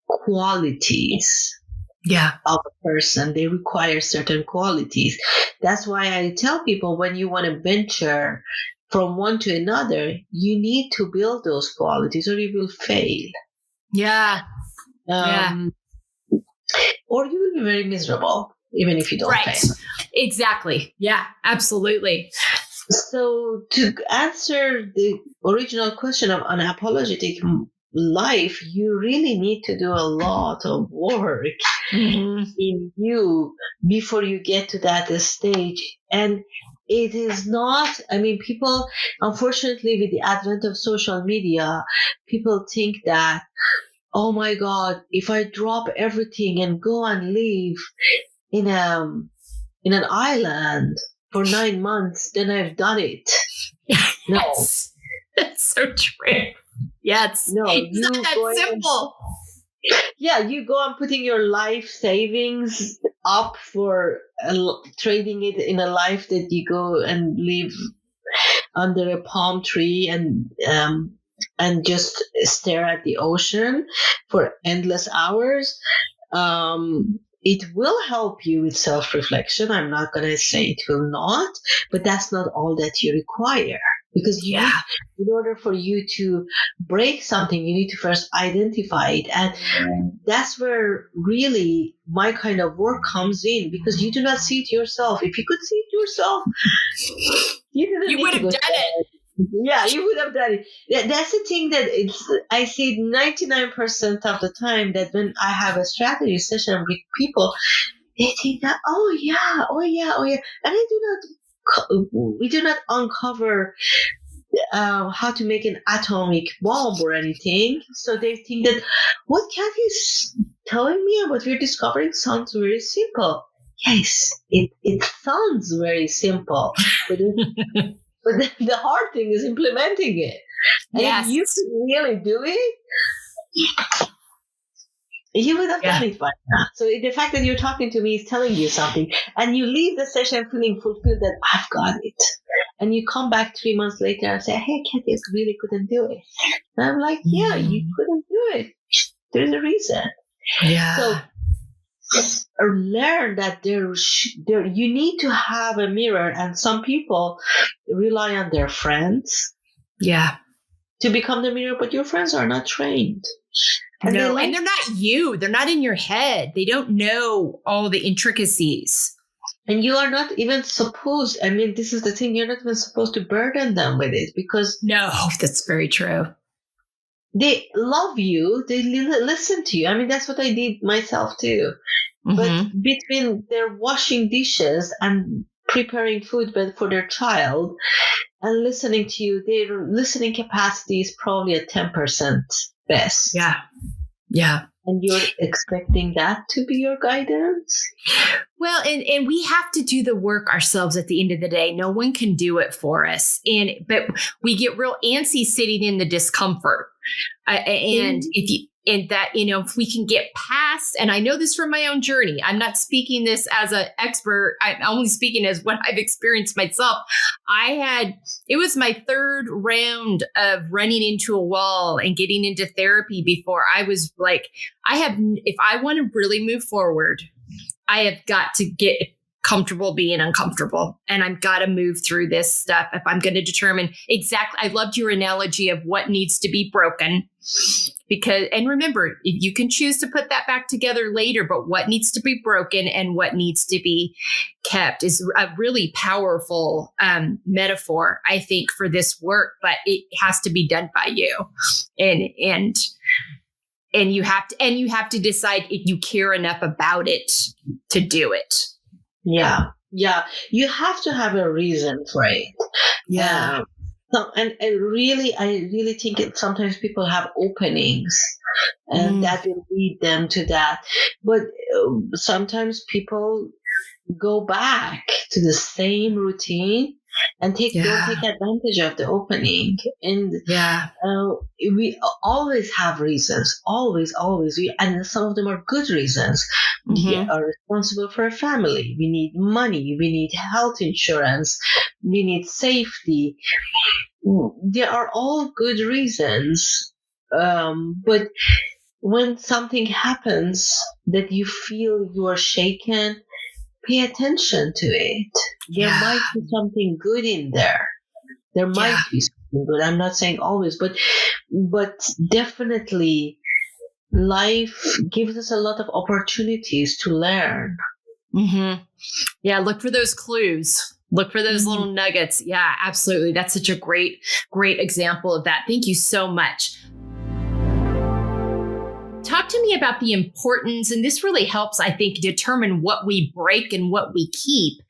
qualities of a person. They require certain qualities. That's why I tell people, when you want to venture from one to another, you need to build those qualities or you will fail. Yeah. Or you will be very miserable, even if you don't fail. Exactly. Yeah, absolutely. So to answer the original question of unapologetic life, you really need to do a lot of work in you before you get to that stage. And it is not, people, unfortunately, with the advent of social media, people think that, oh my God, if I drop everything and go and live in an island for 9 months, then I've done it. Yes. That's so true. Yes. No, it's not that simple. You go on putting your life savings up for trading it in a life that you go and live under a palm tree and just stare at the ocean for endless hours. It will help you with self-reflection. I'm not going to say it will not, but that's not all that you require. Because in order for you to break something, you need to first identify it. And that's where really my kind of work comes in, because you do not see it yourself. If you could see it yourself, you would have done it. Yeah, you would have done it. That's the thing that I see 99% of the time that when I have a strategy session with people, they think that, oh yeah. And we do not uncover how to make an atomic bomb or anything. So they think that what Kathy is telling me about we're discovering sounds very simple. Yes, it sounds very simple, but the hard thing is implementing it. And if you could really do it, you would have done it by now. So the fact that you're talking to me is telling you something, and you leave the session feeling fulfilled that I've got it. And you come back 3 months later and say, hey, Kathy, I really couldn't do it. And I'm like, yeah, you couldn't do it. There's a reason. Yeah. So learn that there you need to have a mirror, and some people rely on their friends to become the mirror, but your friends are not trained. And they're not you. They're not in your head. They don't know all the intricacies. And you are not even supposed, this is the thing, you're not even supposed to burden them with it, because no, that's very true. They love you. They listen to you. That's what I did myself too. Mm-hmm. But between their washing dishes and preparing food for their child and listening to you, their listening capacity is probably at 10% best. Yeah. And you're expecting that to be your guidance? Well, and we have to do the work ourselves at the end of the day. No one can do it for us. But we get real antsy sitting in the discomfort. And if you, and that, if we can get past, and I know this from my own journey, I'm not speaking this as an expert. I'm only speaking as what I've experienced myself. It was my third round of running into a wall and getting into therapy before I was like, if I want to really move forward, I have got to get comfortable being uncomfortable, and I've got to move through this stuff if I'm going to determine exactly. I loved your analogy of what needs to be broken, and remember, you can choose to put that back together later, but what needs to be broken and what needs to be kept is a really powerful metaphor, I think, for this work, but it has to be done by you. And you have to decide if you care enough about it to do it. Yeah. You have to have a reason for it. Yeah. And I really think sometimes people have openings and that will lead them to that. But sometimes people go back to the same routine and don't take advantage of the opening. And we always have reasons, always. And some of them are good reasons. We are responsible for a family. We need money. We need health insurance. We need safety. They are all good reasons. But when something happens that you feel you are shaken, pay attention to it. There might be something good in there. There might be something good. I'm not saying always, but definitely life gives us a lot of opportunities to learn. Yeah, look for those clues. Look for those little nuggets. Yeah, absolutely. That's such a great example of that. Thank you so much. Talk to me about the importance, and this really helps, I think, determine what we break and what we keep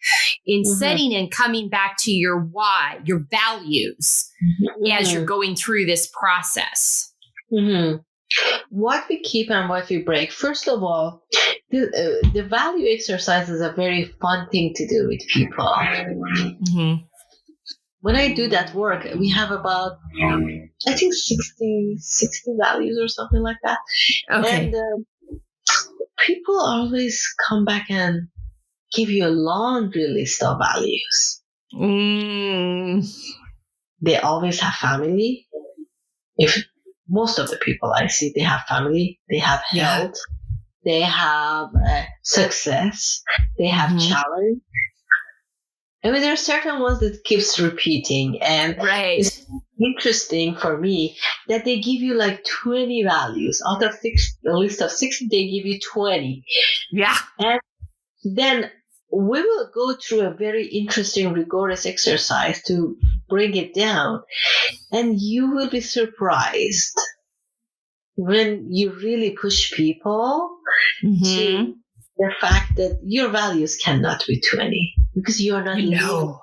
in setting and coming back to your why, your values, as you're going through this process. What we keep and what we break. First of all, the value exercise is a very fun thing to do with people. When I do that work, we have about, I think 60 values or something like that. Okay. And people always come back and give you a laundry list of values. They always have family. If most of the people I see, they have family, they have health, they have success, they have challenge. I mean, there are certain ones that keeps repeating, and it's interesting for me that they give you like 20 values out of a list of 60. They give you 20. Yeah, and then we will go through a very interesting, rigorous exercise to bring it down, and you will be surprised when you really push people to the fact that your values cannot be 20 because you are not living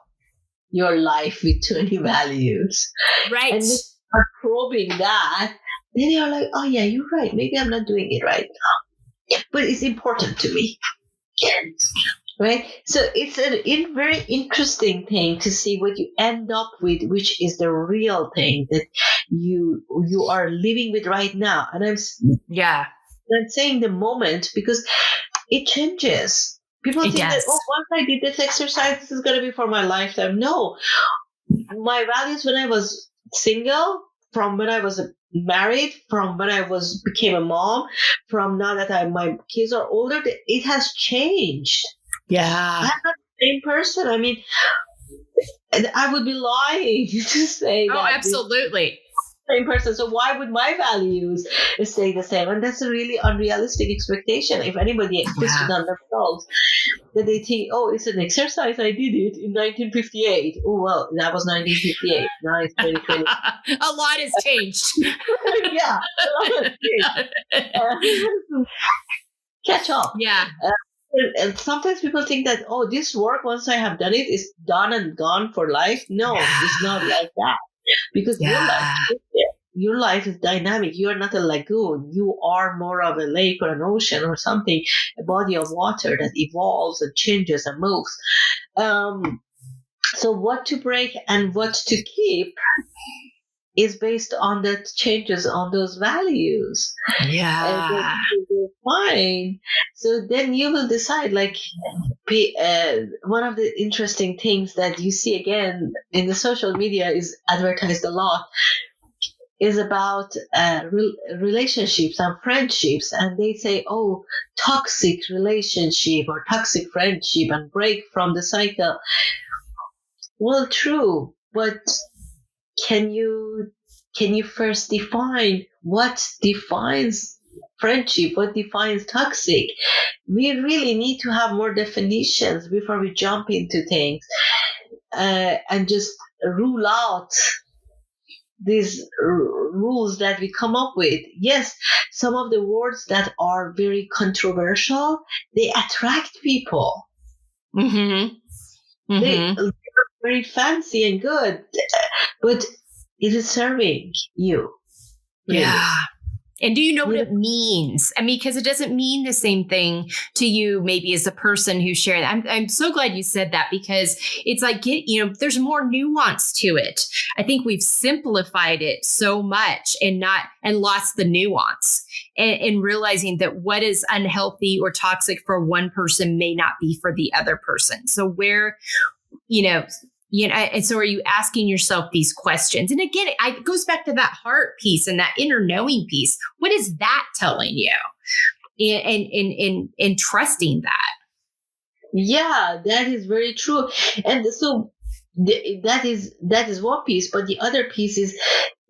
your life with 20 values. Right. And when you are probing that, then you're like, oh yeah, you're right. Maybe I'm not doing it right now. But it's important to me. Right? So it's a very interesting thing to see what you end up with, which is the real thing that you are living with right now. And I'm saying the moment because it changes. People think that, once I did this exercise, this is going to be for my lifetime. No. My values when I was single, from when I was married, from when I became a mom, from now that my kids are older, it has changed. Yeah. I'm not the same person. I mean, I would be lying to say that. Oh, absolutely. Same person. So why would my values stay the same? And that's a really unrealistic expectation. If anybody puts it on themselves, that they think, oh, it's an exercise. I did it in 1958. Oh, well, that was 1958. Now it's 2020. A lot has changed. Yeah, a lot has changed. Catch up. Yeah. And sometimes people think that, oh, this work, once I have done it, is done and gone for life. No, it's not like that. Because your life is dynamic. You are not a lagoon. You are more of a lake or an ocean or something, a body of water that evolves and changes and moves. So what to break and what to keep is based on the changes on those values. And then you will find, so then you will decide, like, one of the interesting things that you see again in the social media is advertised a lot is about relationships and friendships, and they say, oh, toxic relationship or toxic friendship, and break from the cycle. Well, true, but can you first define what defines friendship, what defines toxic? We really need to have more definitions before we jump into things and just rule out these rules that we come up with. Yes, some of the words that are very controversial, they attract people. They're very fancy and good, but is it serving you? Really? Yeah. And do you know what it means? I mean, because it doesn't mean the same thing to you, maybe as a person who's sharing. I'm so glad you said that, because it's like, there's more nuance to it. I think we've simplified it so much and lost the nuance, and realizing that what is unhealthy or toxic for one person may not be for the other person. So and so are you asking yourself these questions? And again, it goes back to that heart piece and that inner knowing piece. What is that telling you? And trusting that. Yeah, that is very true. And so that is one piece, but the other piece is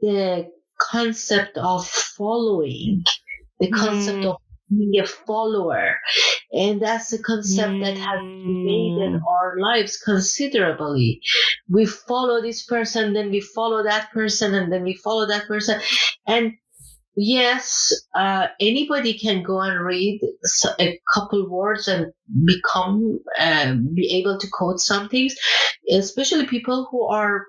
the concept of following, the concept of being a follower. And that's a concept that has invaded our lives considerably. We follow this person, then we follow that person, and then we follow that person. And yes, anybody can go and read a couple words and be able to quote some things, especially people who are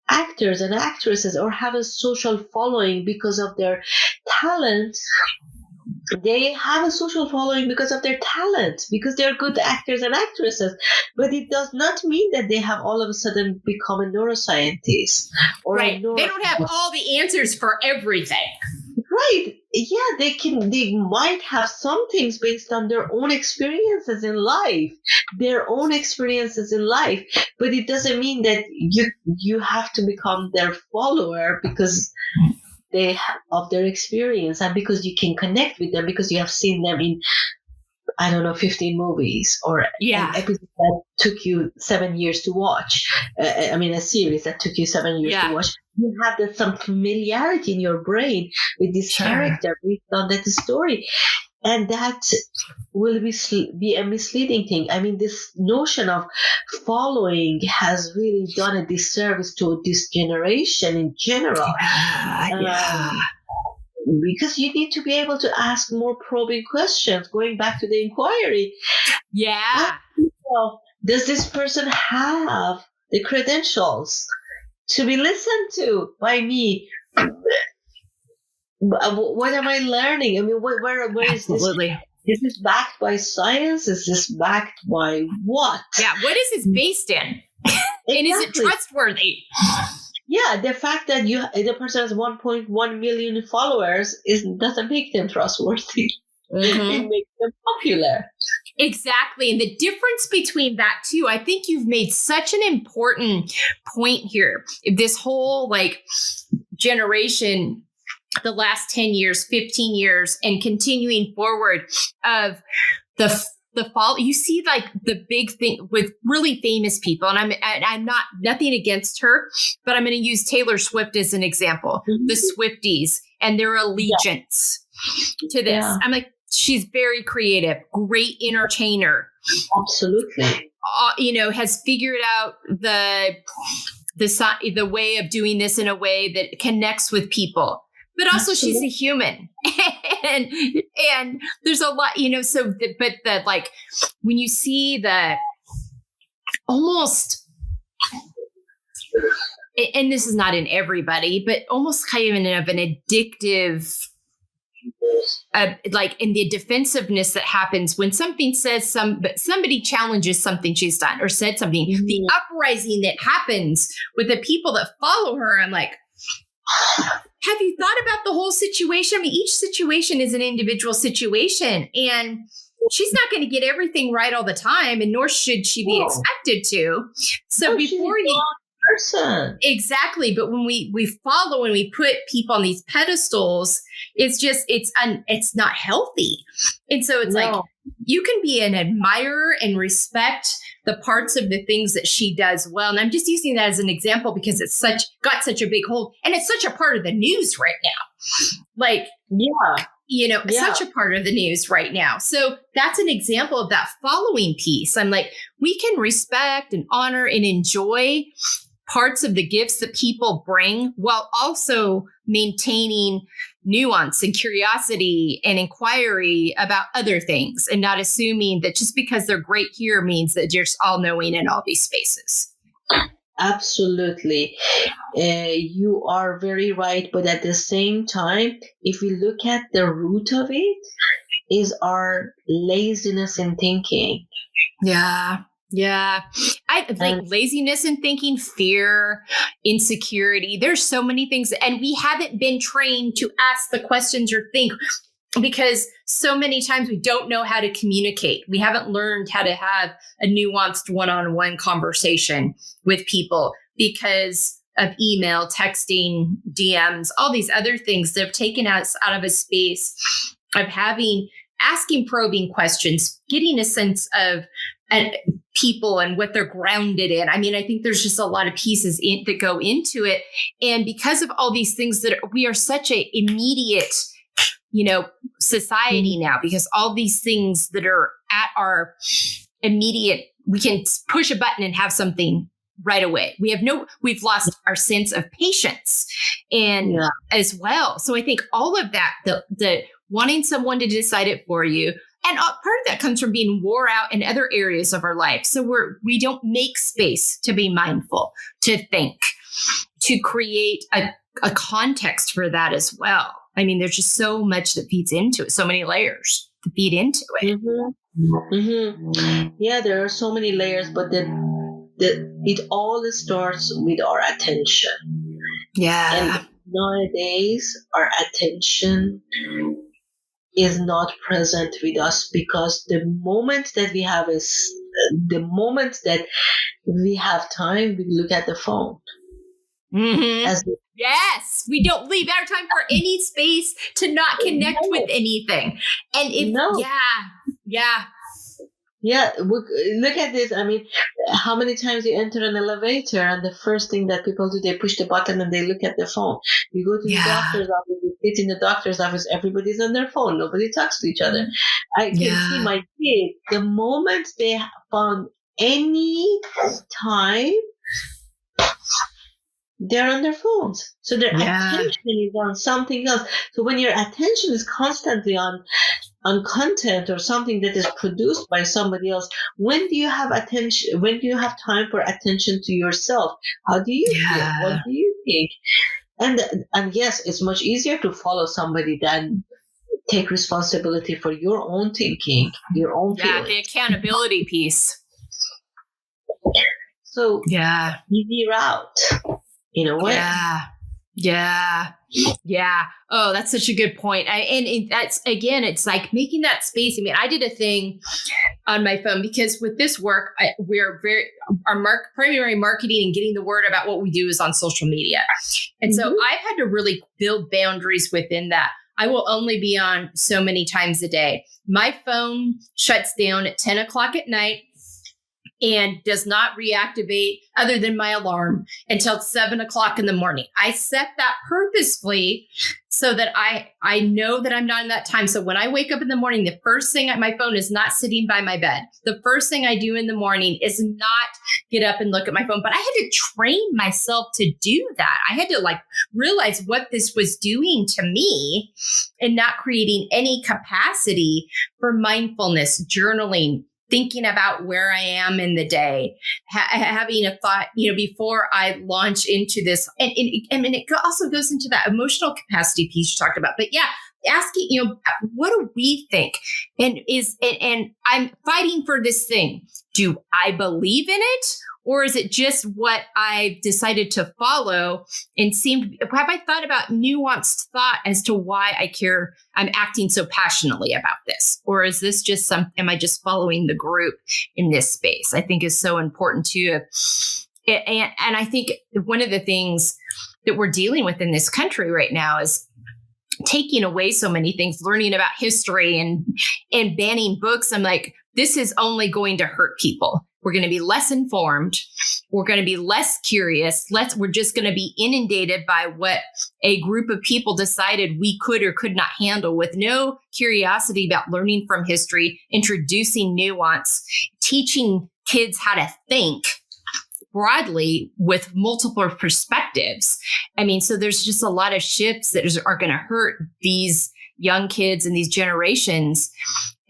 actors and actresses or have a social following because of their talent. They have a social following because of their talent, because they're good actors and actresses. But it does not mean that they have all of a sudden become a neuroscientist. Or right. They don't have all the answers for everything. Right. Yeah, they might have some things based on their own experiences in life, but it doesn't mean that you have to become their follower because of their experience, and because you can connect with them because you have seen them in, I don't know, 15 movies or an episode that took you 7 years to watch. A series that took you 7 years to watch. You have some familiarity in your brain with this character based on that story. And that will be a misleading thing. I mean, this notion of following has really done a disservice to this generation in general. Because you need to be able to ask more probing questions, going back to the inquiry. Yeah. Does this person have the credentials to be listened to by me? What am I learning? I mean, where is this? Absolutely. Is this backed by science? Is this backed by what? Yeah, what is this based in? And is it trustworthy? Yeah, the fact that the person has 1.1 million followers doesn't make them trustworthy. It makes them popular. Exactly. And the difference between that too, I think you've made such an important point here. This whole generation, the last 10 years, 15 years, and continuing forward of the fall, you see the big thing with really famous people. And I'm not nothing against her, but I'm going to use Taylor Swift as an example, the Swifties and their allegiance to this. Yeah. I'm like, she's very creative, great entertainer. Absolutely. Has figured out the way of doing this in a way that connects with people. But also she's a human and there's a lot, when you see the almost, and this is not in everybody, but almost kind of an addictive, in the defensiveness that happens when something somebody challenges something she's done or said something, the uprising that happens with the people that follow her. I'm like, have you thought about the whole situation? I mean, each situation is an individual situation, and she's not going to get everything right all the time, and nor should she be expected to. So before you person. Exactly. But when we follow and we put people on these pedestals, it's not healthy. And so it's like, you can be an admirer and respect the parts of the things that she does well. And I'm just using that as an example because it's got such a big hold, and it's such a part of the news right now. Like, such a part of the news right now. So that's an example of that following piece. I'm like, we can respect and honor and enjoy parts of the gifts that people bring while also maintaining nuance and curiosity and inquiry about other things, and not assuming that just because they're great here means that they're just all knowing in all these spaces. Absolutely. You are very right. But at the same time, if we look at the root of it, is our laziness in thinking. Yeah. I like laziness in thinking, fear, insecurity. There's so many things, and we haven't been trained to ask the questions or think, because so many times we don't know how to communicate. We haven't learned how to have a nuanced one-on-one conversation with people because of email, texting, DMs, all these other things that have taken us out of a space of asking probing questions, getting a sense of people and what they're grounded in. I mean, I think there's just a lot of pieces that go into it. And because of all these things we are such a immediate, society now, because all these things that are at our immediate, we can push a button and have something right away. We've lost our sense of patience and as well. So I think all of that, the wanting someone to decide it for you, and part of that comes from being wore out in other areas of our life. So we don't make space to be mindful, to think, to create a context for that as well. I mean, there's just so much that feeds into it, so many layers to feed into it. Mm-hmm. Mm-hmm. Yeah, there are so many layers, but it all starts with our attention. Yeah. And nowadays, our attention is not present with us, because the moment that we have time, we look at the phone. Mm-hmm. Yes, we don't leave our time for any space to not connect with anything. And look at this. I mean, how many times you enter an elevator and the first thing that people do, they push the button and they look at the phone. You go to the doctor's office, you sit in the doctor's office, everybody's on their phone, nobody talks to each other. I can see my kids, the moment they found any time, they're on their phones. So their attention is on something else. So when your attention is constantly on content or something that is produced by somebody else, when do you have attention? When do you have time for attention to yourself? How do you feel? What do you think? And yes, it's much easier to follow somebody than take responsibility for your own thinking, your own feelings. The accountability piece. So easy route in a way. Yeah. Oh, that's such a good point. That's, again, it's like making that space. I mean, I did a thing on my phone because with this work, we're our primary marketing and getting the word about what we do is on social media. And so I've had to really build boundaries within that. I will only be on so many times a day. My phone shuts down at 10 o'clock at night and does not reactivate other than my alarm until 7 o'clock in the morning. I set that purposefully so that I know that I'm not in that time. So when I wake up in the morning, the first thing my phone is not sitting by my bed. The first thing I do in the morning is not get up and look at my phone. But I had to train myself to do that. I had to realize what this was doing to me and not creating any capacity for mindfulness, journaling, thinking about where I am in the day, having a thought, before I launch into this. And it also goes into that emotional capacity piece you talked about. But asking, what do we think? And I'm fighting for this thing. Do I believe in it? Or is it just what I've decided to follow and have I thought about nuanced thought as to why I'm acting so passionately about this? Or is this just am I just following the group in this space? I think is so important too. And I think one of the things that we're dealing with in this country right now is taking away so many things, learning about history and banning books. I'm like, this is only going to hurt people. We're going to be less informed. We're going to be less curious. We're just going to be inundated by what a group of people decided we could or could not handle, with no curiosity about learning from history, introducing nuance, teaching kids how to think broadly with multiple perspectives. I mean, so there's just a lot of shifts that are going to hurt these young kids and these generations,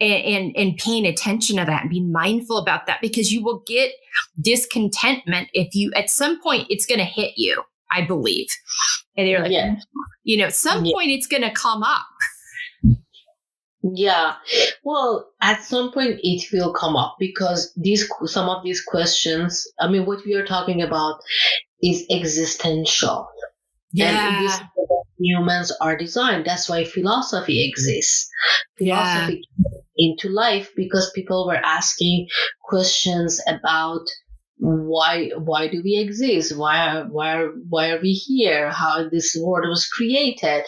and paying attention to that and being mindful about that, because you will get discontentment if you, at some point, it's going to hit you, I believe. And you're like, at some point it's going to come up. Yeah. Well, at some point it will come up, because some of these questions, I mean, what we are talking about is existential. Yeah. And this is how humans are designed. That's why philosophy exists. Philosophy came into life because people were asking questions about why do we exist? Why are we here? How this world was created?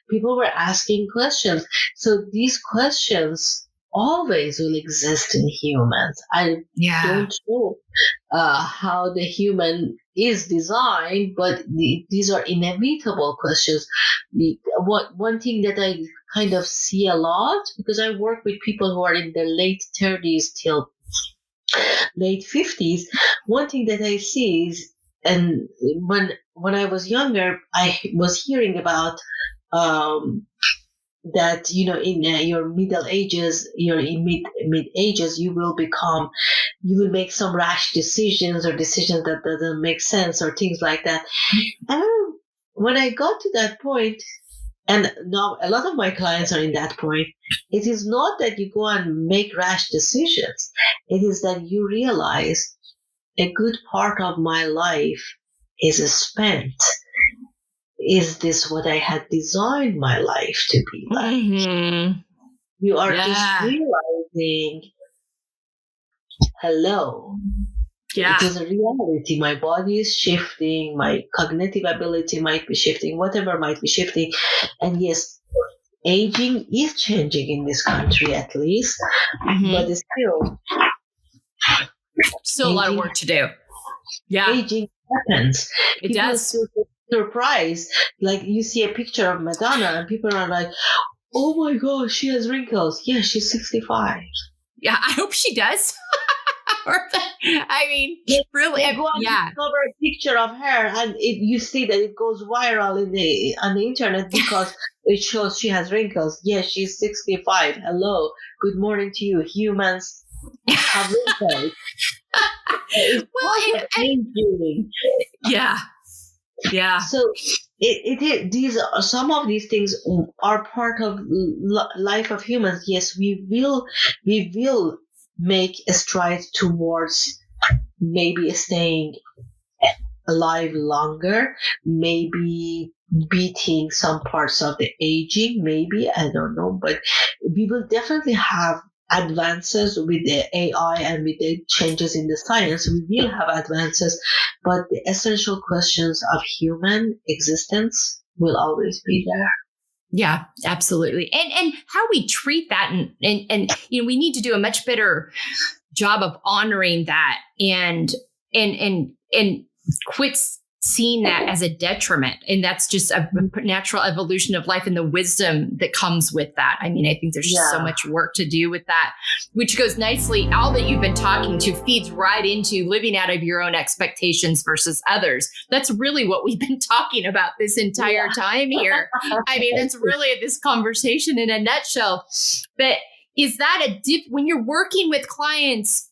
People were asking questions. So these questions always will exist in humans. I don't know how the human is designed, but these are inevitable questions. One thing that I kind of see a lot, because I work with people who are in their late 30s till late 50s, one thing that I see is, and when I was younger, I was hearing about that, in your middle ages, you're in mid ages, you will make some rash decisions, or decisions that doesn't make sense, or things like that. And when I got to that point, and now a lot of my clients are in that point, it is not that you go and make rash decisions. It is that you realize a good part of my life is spent. Is this what I had designed my life to be like? Mm-hmm. You are just realizing, hello. Yeah. It is a reality. My body is shifting. My cognitive ability might be shifting. Whatever might be shifting. And yes, aging is changing in this country, at least. Mm-hmm. But it's still a lot of work to do. Yeah. Aging happens. It does. Still surprised. Like, you see a picture of Madonna and people are like, oh my gosh, she has wrinkles. Yeah, she's 65. Yeah, I hope she does. I mean, really, discover a picture of her, and you see that it goes viral on the internet because it shows she has wrinkles. Yes, she's 65. Hello, good morning to you. Humans have wrinkles. Yeah. So some of these things are part of life of humans. Yes, we will make a stride towards maybe staying alive longer, maybe beating some parts of the aging, maybe, I don't know, but we will definitely have advances with the AI and with the changes in the science. We will have advances, but the essential questions of human existence will always be there. Yeah, absolutely. And how we treat that, and we need to do a much better job of honoring that and quit seeing that as a detriment. And that's just a natural evolution of life and the wisdom that comes with that. I mean, I think there's just so much work to do with that, which goes nicely. All that you've been talking to feeds right into living out of your own expectations versus others. That's really what we've been talking about this entire time here. I mean, that's really this conversation in a nutshell. But is that when you're working with clients,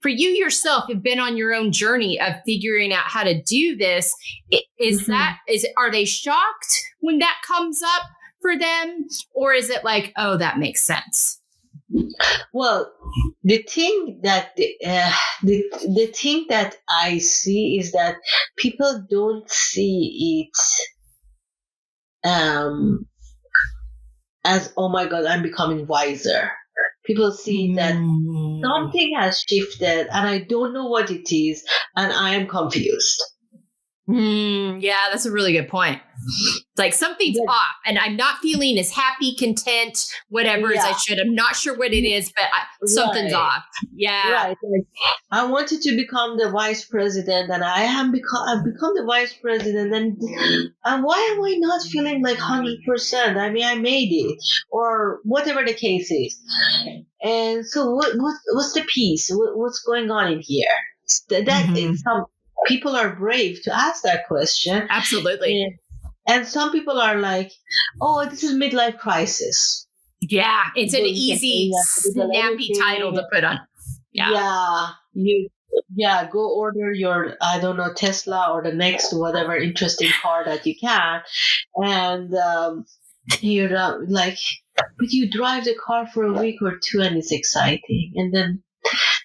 for you yourself, have been on your own journey of figuring out how to do this. Are they shocked when that comes up? for them? Or is it like, oh, that makes sense? Well, the thing that the thing that I see is that people don't see it as, oh my God, I'm becoming wiser. People see that something has shifted and I don't know what it is and I am confused. Yeah, that's a really good point. It's like something's off and I'm not feeling as happy, content, whatever as I should. I'm not sure what it is, but something's off. Yeah. Right. Like, I wanted to become the vice president and I've become the vice president and why am I not feeling like 100%? I mean, I made it or whatever the case is. And so what's the piece? What's going on in here? That is some people are brave to ask that question. Absolutely. And some people are like, oh, this is midlife crisis. Yeah, it's an easy, snappy title to put on. Yeah. Go order your, I don't know, Tesla or the next whatever interesting car that you can. And you're like, but you drive the car for a week or two and it's exciting. And then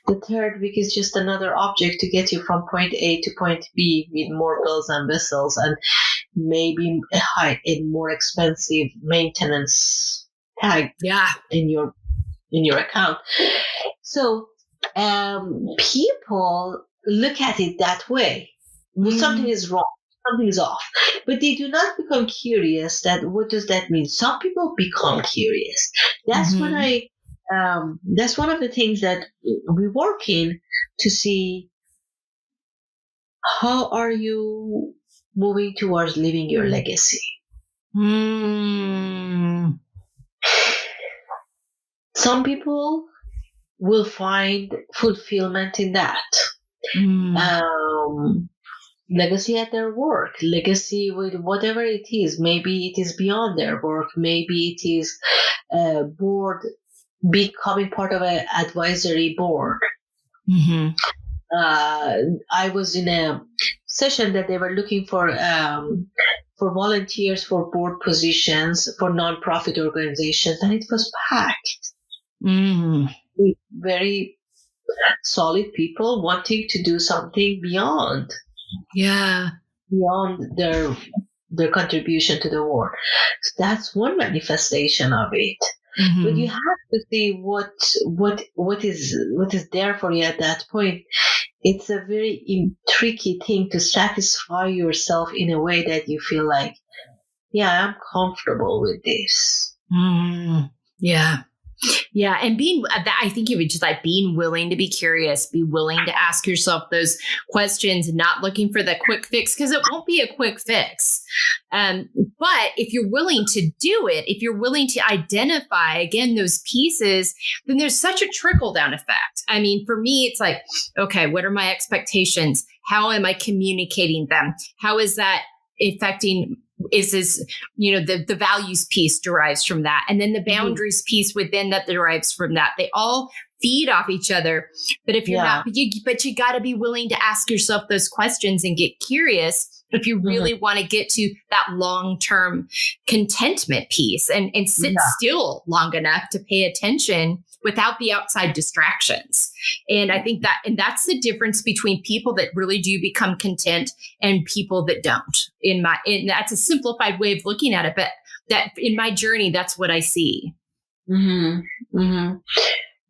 the third week is just another object to get you from point A to point B with more bells and whistles and maybe a more expensive maintenance tag in your account. So people look at it that way. Something is wrong. Something is off. But they do not become curious that what does that mean? Some people become curious. That's when that's one of the things that we work in to see how are you moving towards living your legacy. Some people will find fulfillment in that. Legacy at their work, legacy with whatever it is. Maybe it is beyond their work. Maybe it is board, becoming part of an advisory board. I was in a session that they were looking for volunteers for board positions for nonprofit organizations, and it was packed with very solid people wanting to do something beyond their contribution to the world. So that's one manifestation of it. But you have to see what is there for you at that point. It's a very tricky thing to satisfy yourself in a way that you feel like, yeah, I'm comfortable with this. Yeah. And I think it would just like being willing to be curious, be willing to ask yourself those questions, not looking for the quick fix, because it won't be a quick fix. But if you're willing to do it, if you're willing to identify, again, those pieces, then there's such a trickle down effect. I mean, for me, it's like, okay, what are my expectations? How am I communicating them? How is that affecting? Is this, the values piece derives from that. And then the boundaries piece within that derives from that. They all feed off each other. But if you're not, but you got to be willing to ask yourself those questions and get curious if you really want to get to that long-term contentment piece and sit still long enough to pay attention without the outside distractions. And I think that's the difference between people that really do become content and people that don't. And that's a simplified way of looking at it, but that in my journey, that's what I see.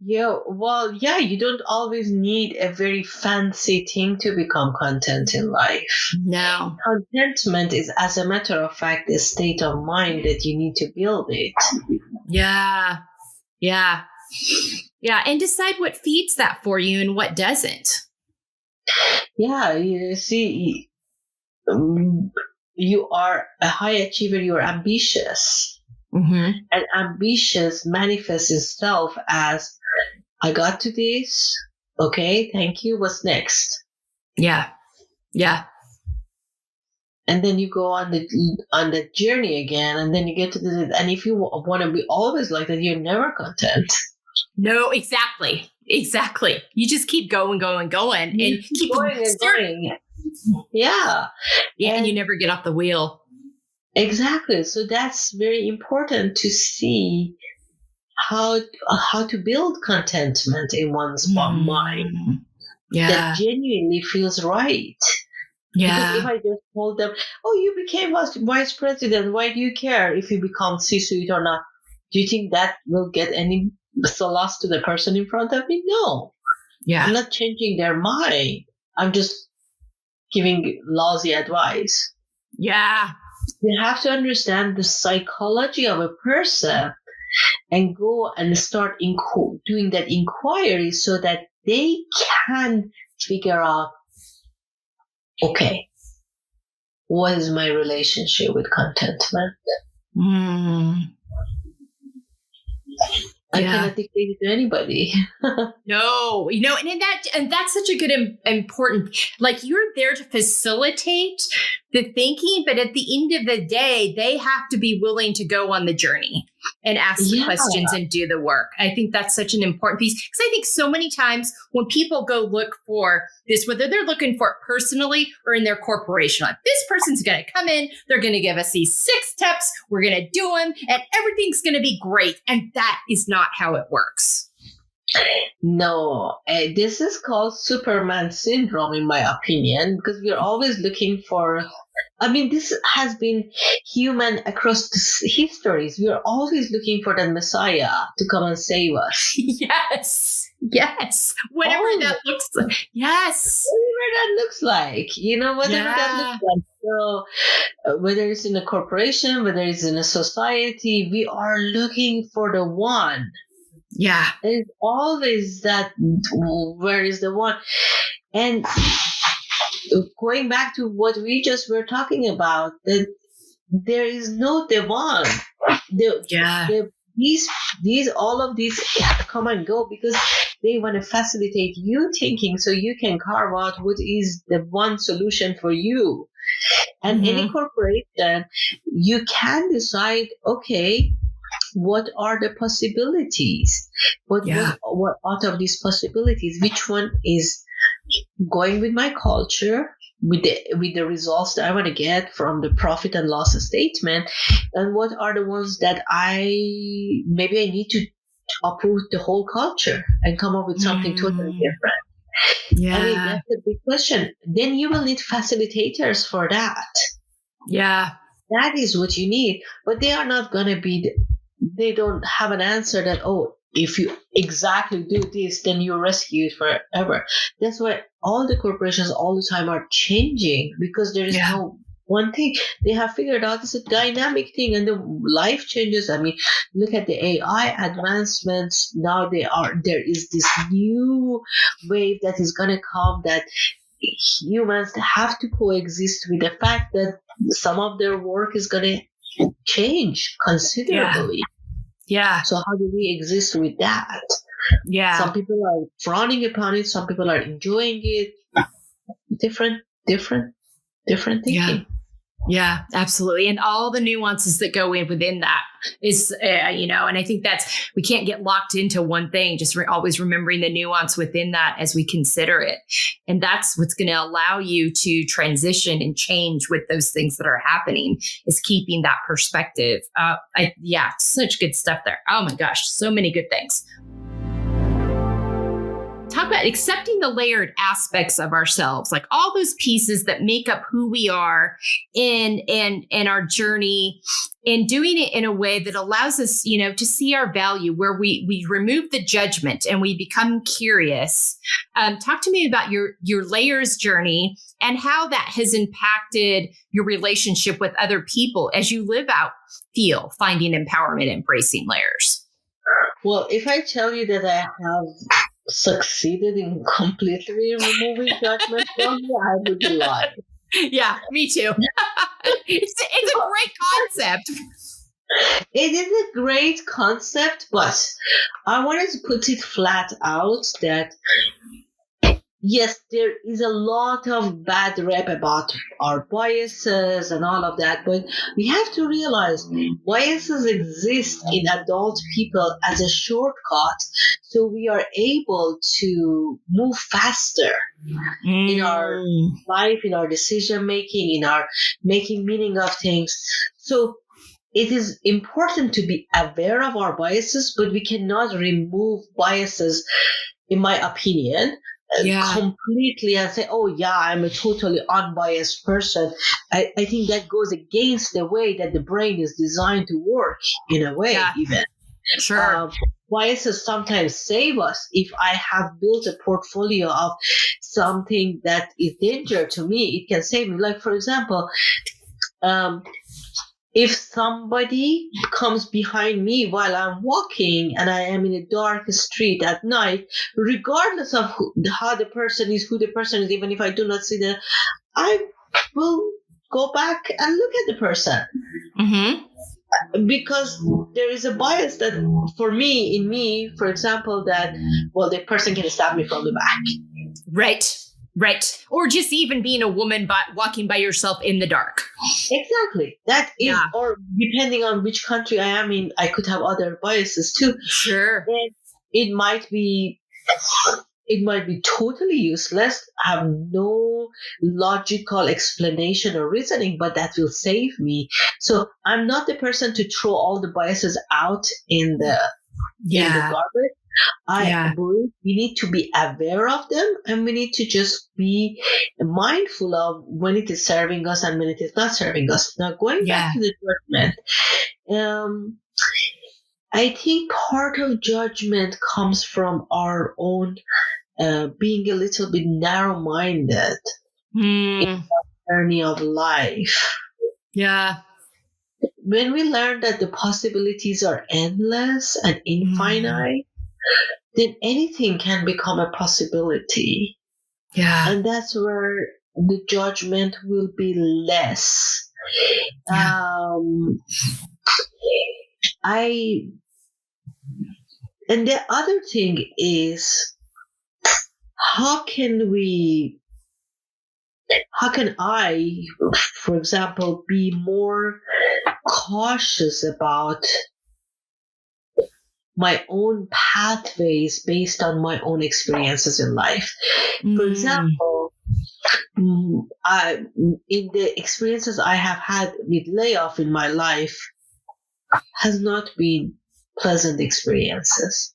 Yeah, well, you don't always need a very fancy thing to become content in life. No. Contentment is, as a matter of fact, a state of mind that you need to build it. Yeah. And decide what feeds that for you and what doesn't. Yeah, you see, you are a high achiever, you're ambitious. And ambitious manifests itself as, I got to this. Okay, thank you. What's next? Yeah. And then you go on the journey again, and then you get to and if you want to be always like that, you're never content. No, exactly. You just keep going and keep going and going. Yeah. And you never get off the wheel. Exactly. So that's very important to see how to build contentment in one's mind that Yeah. genuinely feels right. Because if Yeah. I just told them, "Oh, you became vice president. Why do you care if you become C-suite or not?" Do you think that will get any solace to the person in front of me? No. I'm Yeah. not changing their mind. I'm just giving lousy advice. Yeah. You have to understand the psychology of a person and go and start doing that inquiry so that they can figure out, okay, what is my relationship with contentment? Mm. I Yeah. cannot dictate it to anybody. No, and that's such a good important. Like, you're there to facilitate the thinking, but at the end of the day, they have to be willing to go on the journey and ask the Yeah. questions and do the work. I think that's such an important piece, because I think so many times when people go look for this, whether they're looking for it personally or in their corporation, like, this person's going to come in, they're going to give us these 6 steps, we're going to do them, and everything's going to be great. And that is not how it works. No, this is called Superman syndrome, in my opinion, because we're always looking for. I mean, this has been human across the histories. We're always looking for the Messiah to come and save us. Yes. Whatever that looks like. Yes. Whatever that looks like, whatever that looks like. So, whether it's in a corporation, whether it's in a society, we are looking for the one. Yeah. There's always that, where is the one? And going back to what we just were talking about, that there is no the one. All of these come and go because they want to facilitate you thinking so you can carve out what is the one solution for you. And any corporation, you can decide, okay, what are the possibilities? What out of these possibilities, which one is going with my culture, with the results that I want to get from the profit and loss statement, and what are the ones that I need to uproot the whole culture and come up with something totally different. Yeah. I mean, that's a big question. Then you will need facilitators for that. Yeah. That is what you need, but they are not going to be. They don't have an answer that, oh, if you exactly do this, then you're rescued forever. That's why all the corporations all the time are changing, because there is no one thing. They have figured out it's a dynamic thing, and the life changes. I mean, look at the AI advancements. Now there is this new wave that is going to come, that humans have to coexist with the fact that some of their work is going to change considerably. Yeah. So how do we exist with that? Yeah. Some people are frowning upon it. Some people are enjoying it. Different thinking. Yeah, absolutely. And all the nuances that go in within that is, and I think we can't get locked into one thing, just always remembering the nuance within that as we consider it. And that's what's going to allow you to transition and change with those things that are happening, is keeping that perspective. Such good stuff there. Oh my gosh, so many good things. Talk about accepting the layered aspects of ourselves, like all those pieces that make up who we are in our journey, and doing it in a way that allows us, to see our value, where we remove the judgment and we become curious. Talk to me about your layers journey and how that has impacted your relationship with other people as you live out, finding empowerment, embracing layers. Well, if I tell you that I have succeeded in completely removing judgment from me, I would lie. Yeah, me too. It's a great concept. It is a great concept, but I wanted to put it flat out that yes, there is a lot of bad rep about our biases and all of that, but we have to realize biases exist in adult people as a shortcut So we are able to move faster in our life, in our decision making, in our making meaning of things. So it is important to be aware of our biases, but we cannot remove biases, in my opinion, completely and say, oh yeah, I'm a totally unbiased person. I think that goes against the way that the brain is designed to work, in a way, even. Sure. Biases sometimes save us. If I have built a portfolio of something that is danger to me, it can save me. Like, for example, if somebody comes behind me while I'm walking and I am in a dark street at night, regardless of how the person is, who the person is, even if I do not see them, I will go back and look at the person. Because there is a bias that in me, for example, that, well, the person can stab me from the back. Right. Or just even being a woman walking by yourself in the dark. Exactly. That is, or depending on which country I am in, I could have other biases too. Sure. And it might be totally useless, have no logical explanation or reasoning, but that will save me. So I'm not the person to throw all the biases out in the garbage. I believe we need to be aware of them, and we need to just be mindful of when it is serving us and when it is not serving us. Now, going back to the judgment, I think part of judgment comes from our own being a little bit narrow-minded in the journey of life. Yeah. When we learn that the possibilities are endless and infinite, then anything can become a possibility. Yeah. And that's where the judgment will be less. And the other thing is, how can I, for example, be more cautious about my own pathways based on my own experiences in life? For example, in the experiences I have had with layoff in my life has not been pleasant experiences.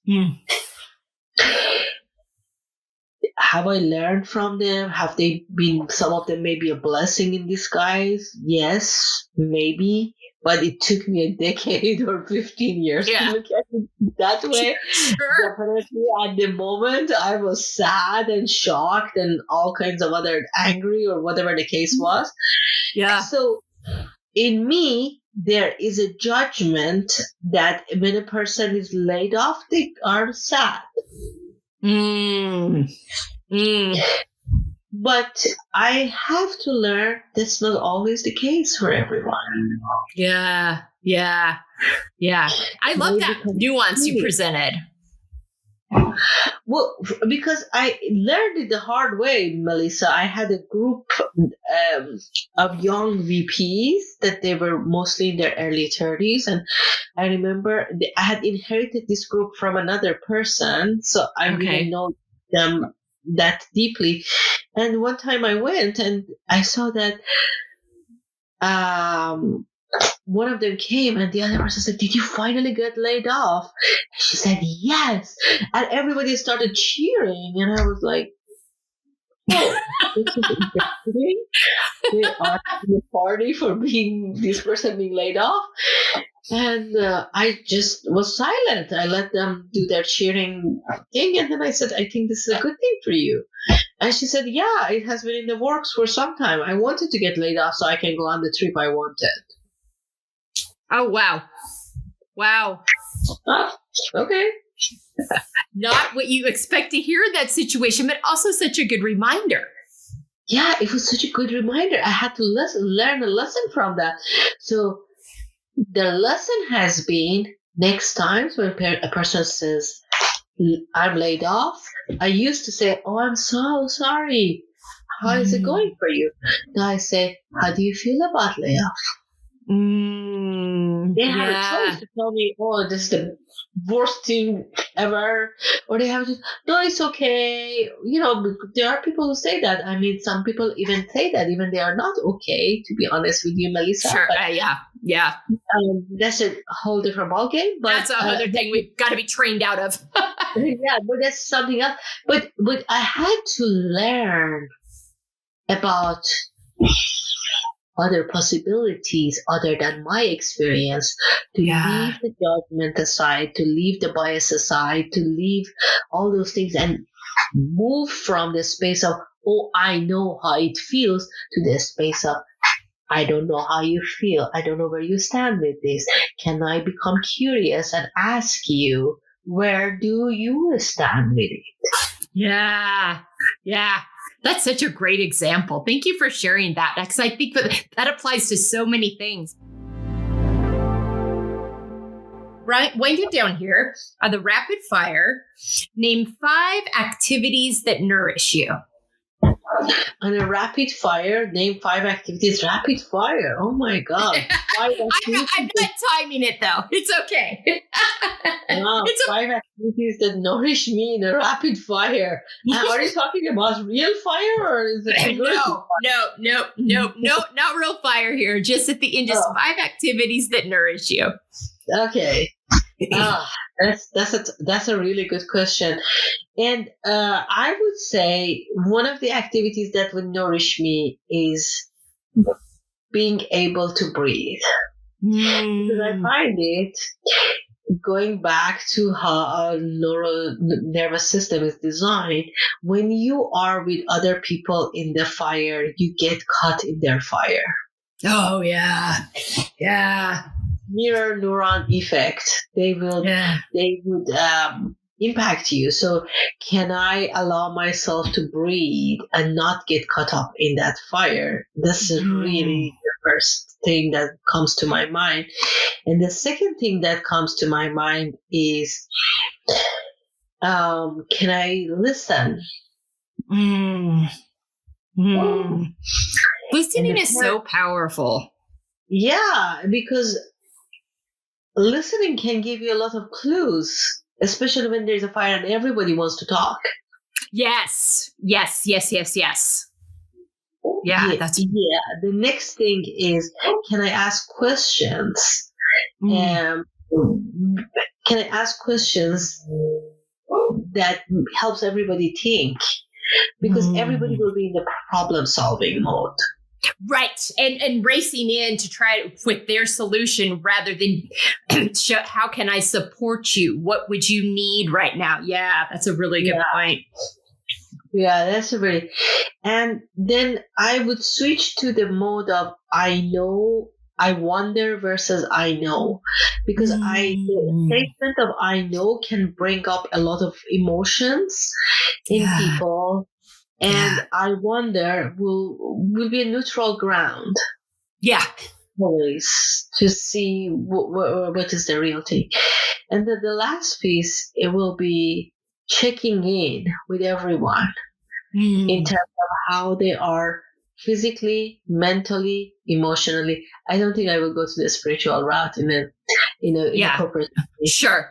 Have I learned from them? Have they been, some of them maybe a blessing in disguise? Yes, maybe. But it took me a decade or 15 years to look at it that way. Sure. Definitely at the moment, I was sad and shocked and all kinds of other angry or whatever the case was. Yeah. So in me, there is a judgment that when a person is laid off, they are sad. But I have to learn that's not always the case for everyone. Yeah. I love that nuance you presented. Well, because I learned it the hard way, Melissa. I had a group of young VPs that they were mostly in their early 30s. And I remember I had inherited this group from another person, so I didn't know them that deeply. And one time I went and I saw that one of them came and the other person said, "Did you finally get laid off?" And she said, "Yes." And everybody started cheering. And I was like, oh, this is interesting. They are having a party for this person being laid off. And I just was silent. I let them do their cheering thing. And then I said, "I think this is a good thing for you." And she said, "Yeah, it has been in the works for some time. I wanted to get laid off so I can go on the trip I wanted." Oh, wow. Okay. Not what you expect to hear in that situation, but also such a good reminder. Yeah, it was such a good reminder. I had to learn a lesson from that. So the lesson has been, next time when a person says, "I'm laid off," I used to say, "Oh, I'm so sorry. How is it going for you?" Now I say, "How do you feel about layoff?" They have a choice to tell me, "Oh, this is the worst thing ever, or they have to, no, it's okay. There are people who say that. I mean, some people even say that, even they are not okay, to be honest with you, Melissa. Sure. But, yeah. That's a whole different ballgame. But that's another thing we've got to be trained out of. yeah, but that's something else. But I had to learn about other possibilities other than my experience, to leave the judgment aside, to leave the bias aside, to leave all those things and move from the space of, oh, I know how it feels, to the space of, I don't know how you feel. I don't know where you stand with this. Can I become curious and ask you, where do you stand with it? Yeah. That's such a great example. Thank you for sharing that, because I think that applies to so many things. Right, wind it down here. The rapid fire. Name 5 activities that nourish you. On a rapid fire, name 5 activities. Rapid fire. Oh my God. I'm not timing it though. It's okay. Wow, 5 activities that nourish me in a rapid fire. Are you talking about real fire, or is it No, not real fire here. Just at the end, just 5 activities that nourish you. Okay. That's a really good question. And I would say one of the activities that would nourish me is being able to breathe. Because I find it, going back to how our nervous system is designed, when you are with other people in the fire, you get caught in their fire. Oh, yeah. Mirror neuron effect. They would impact you. So can I allow myself to breathe and not get caught up in that fire? This is really the first thing that comes to my mind. And the second thing that comes to my mind is, can I listen? Listening is so powerful. Yeah, because listening can give you a lot of clues, especially when there's a fire and everybody wants to talk. Yes. Yeah, the next thing is, can I ask questions? Can I ask questions that helps everybody think? Because everybody will be in the problem-solving mode. Right. And racing in to try with their solution rather than show, how can I support you? What would you need right now? Yeah, that's a really good point. Yeah, that's a really. And then I would switch to the mode of I know, I wonder versus I know. Because the statement of I know can bring up a lot of emotions in people. And I wonder will be a neutral ground. Yeah. Always to see what is the real thing. And then the last piece, it will be checking in with everyone in terms of how they are physically, mentally, emotionally. I don't think I will go to the spiritual route in a corporate. Sure.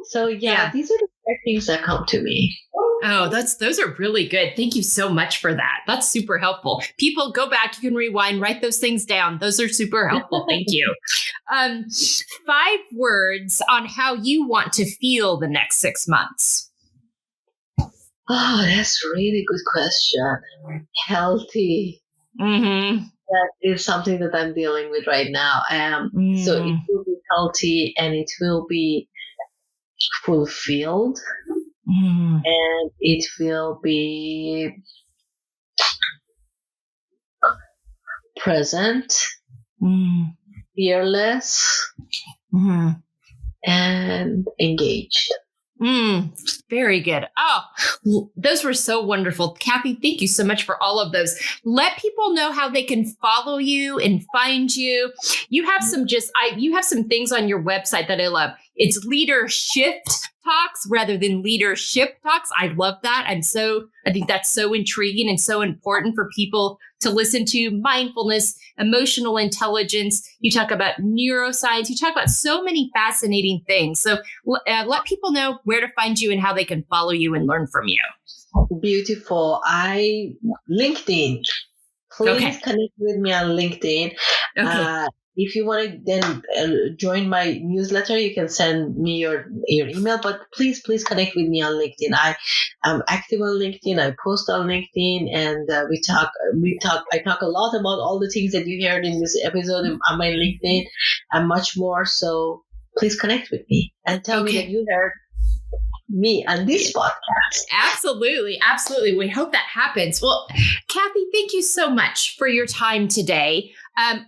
So these are the things that come to me. Oh, those are really good. Thank you so much for that. That's super helpful. People, go back. You can rewind, write those things down. Those are super helpful. Thank you. 5 words on how you want to feel the next 6 months. Oh, that's a really good question. Healthy. That is something that I'm dealing with right now. So it will be healthy and it will be fulfilled. And it will be present, fearless, and engaged. Very good. Oh, those were so wonderful. Kathy, thank you so much for all of those. Let people know how they can follow you and find you. You have some things on your website that I love. It's leadership talks rather than leadership talks. I love that. I think that's so intriguing and so important for people to listen to mindfulness, emotional intelligence. You talk about neuroscience. You talk about so many fascinating things. So let people know where to find you and how they can follow you and learn from you. Beautiful. LinkedIn. Please connect with me on LinkedIn. Okay. If you want to then join my newsletter, you can send me your email. But please connect with me on LinkedIn. I am active on LinkedIn. I post on LinkedIn, and we talk. I talk a lot about all the things that you heard in this episode on my LinkedIn, and much more. So please connect with me and tell me that you heard me on this podcast. Absolutely. We hope that happens. Well, Kathy, thank you so much for your time today.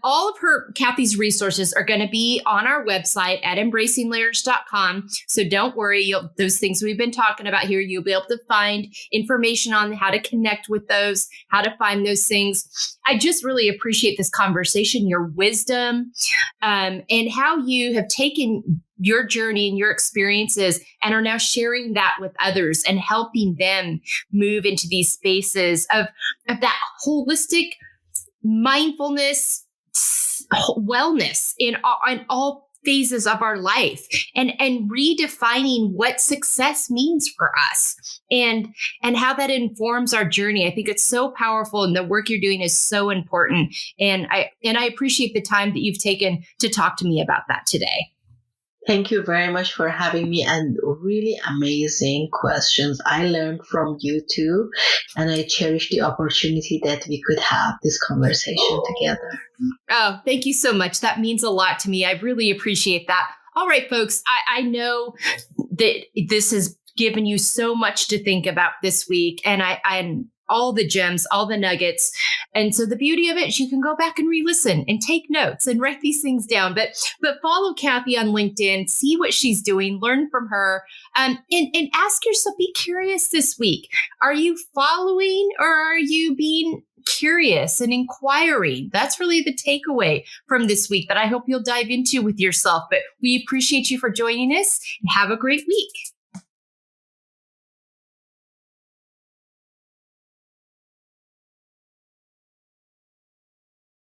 All of Kathy's resources are going to be on our website at embracinglayers.com. So don't worry, those things we've been talking about here, you'll be able to find information on how to connect with those, how to find those things. I just really appreciate this conversation, your wisdom, and how you have taken your journey and your experiences and are now sharing that with others and helping them move into these spaces of that holistic mindfulness, wellness in all phases of our life, and redefining what success means for us and how that informs our journey. I think it's so powerful, and the work you're doing is so important. And I appreciate the time that you've taken to talk to me about that today. Thank you very much for having me, and really amazing questions. I learned from you too, and I cherish the opportunity that we could have this conversation together. Oh, thank you so much. That means a lot to me. I really appreciate that. All right, folks, I know that this has given you so much to think about this week, and I'm all the gems, all the nuggets. And so the beauty of it is you can go back and re-listen and take notes and write these things down. But follow Kathy on LinkedIn, see what she's doing, learn from her, and ask yourself, be curious this week. Are you following, or are you being curious and inquiring? That's really the takeaway from this week that I hope you'll dive into with yourself. But we appreciate you for joining us, and have a great week.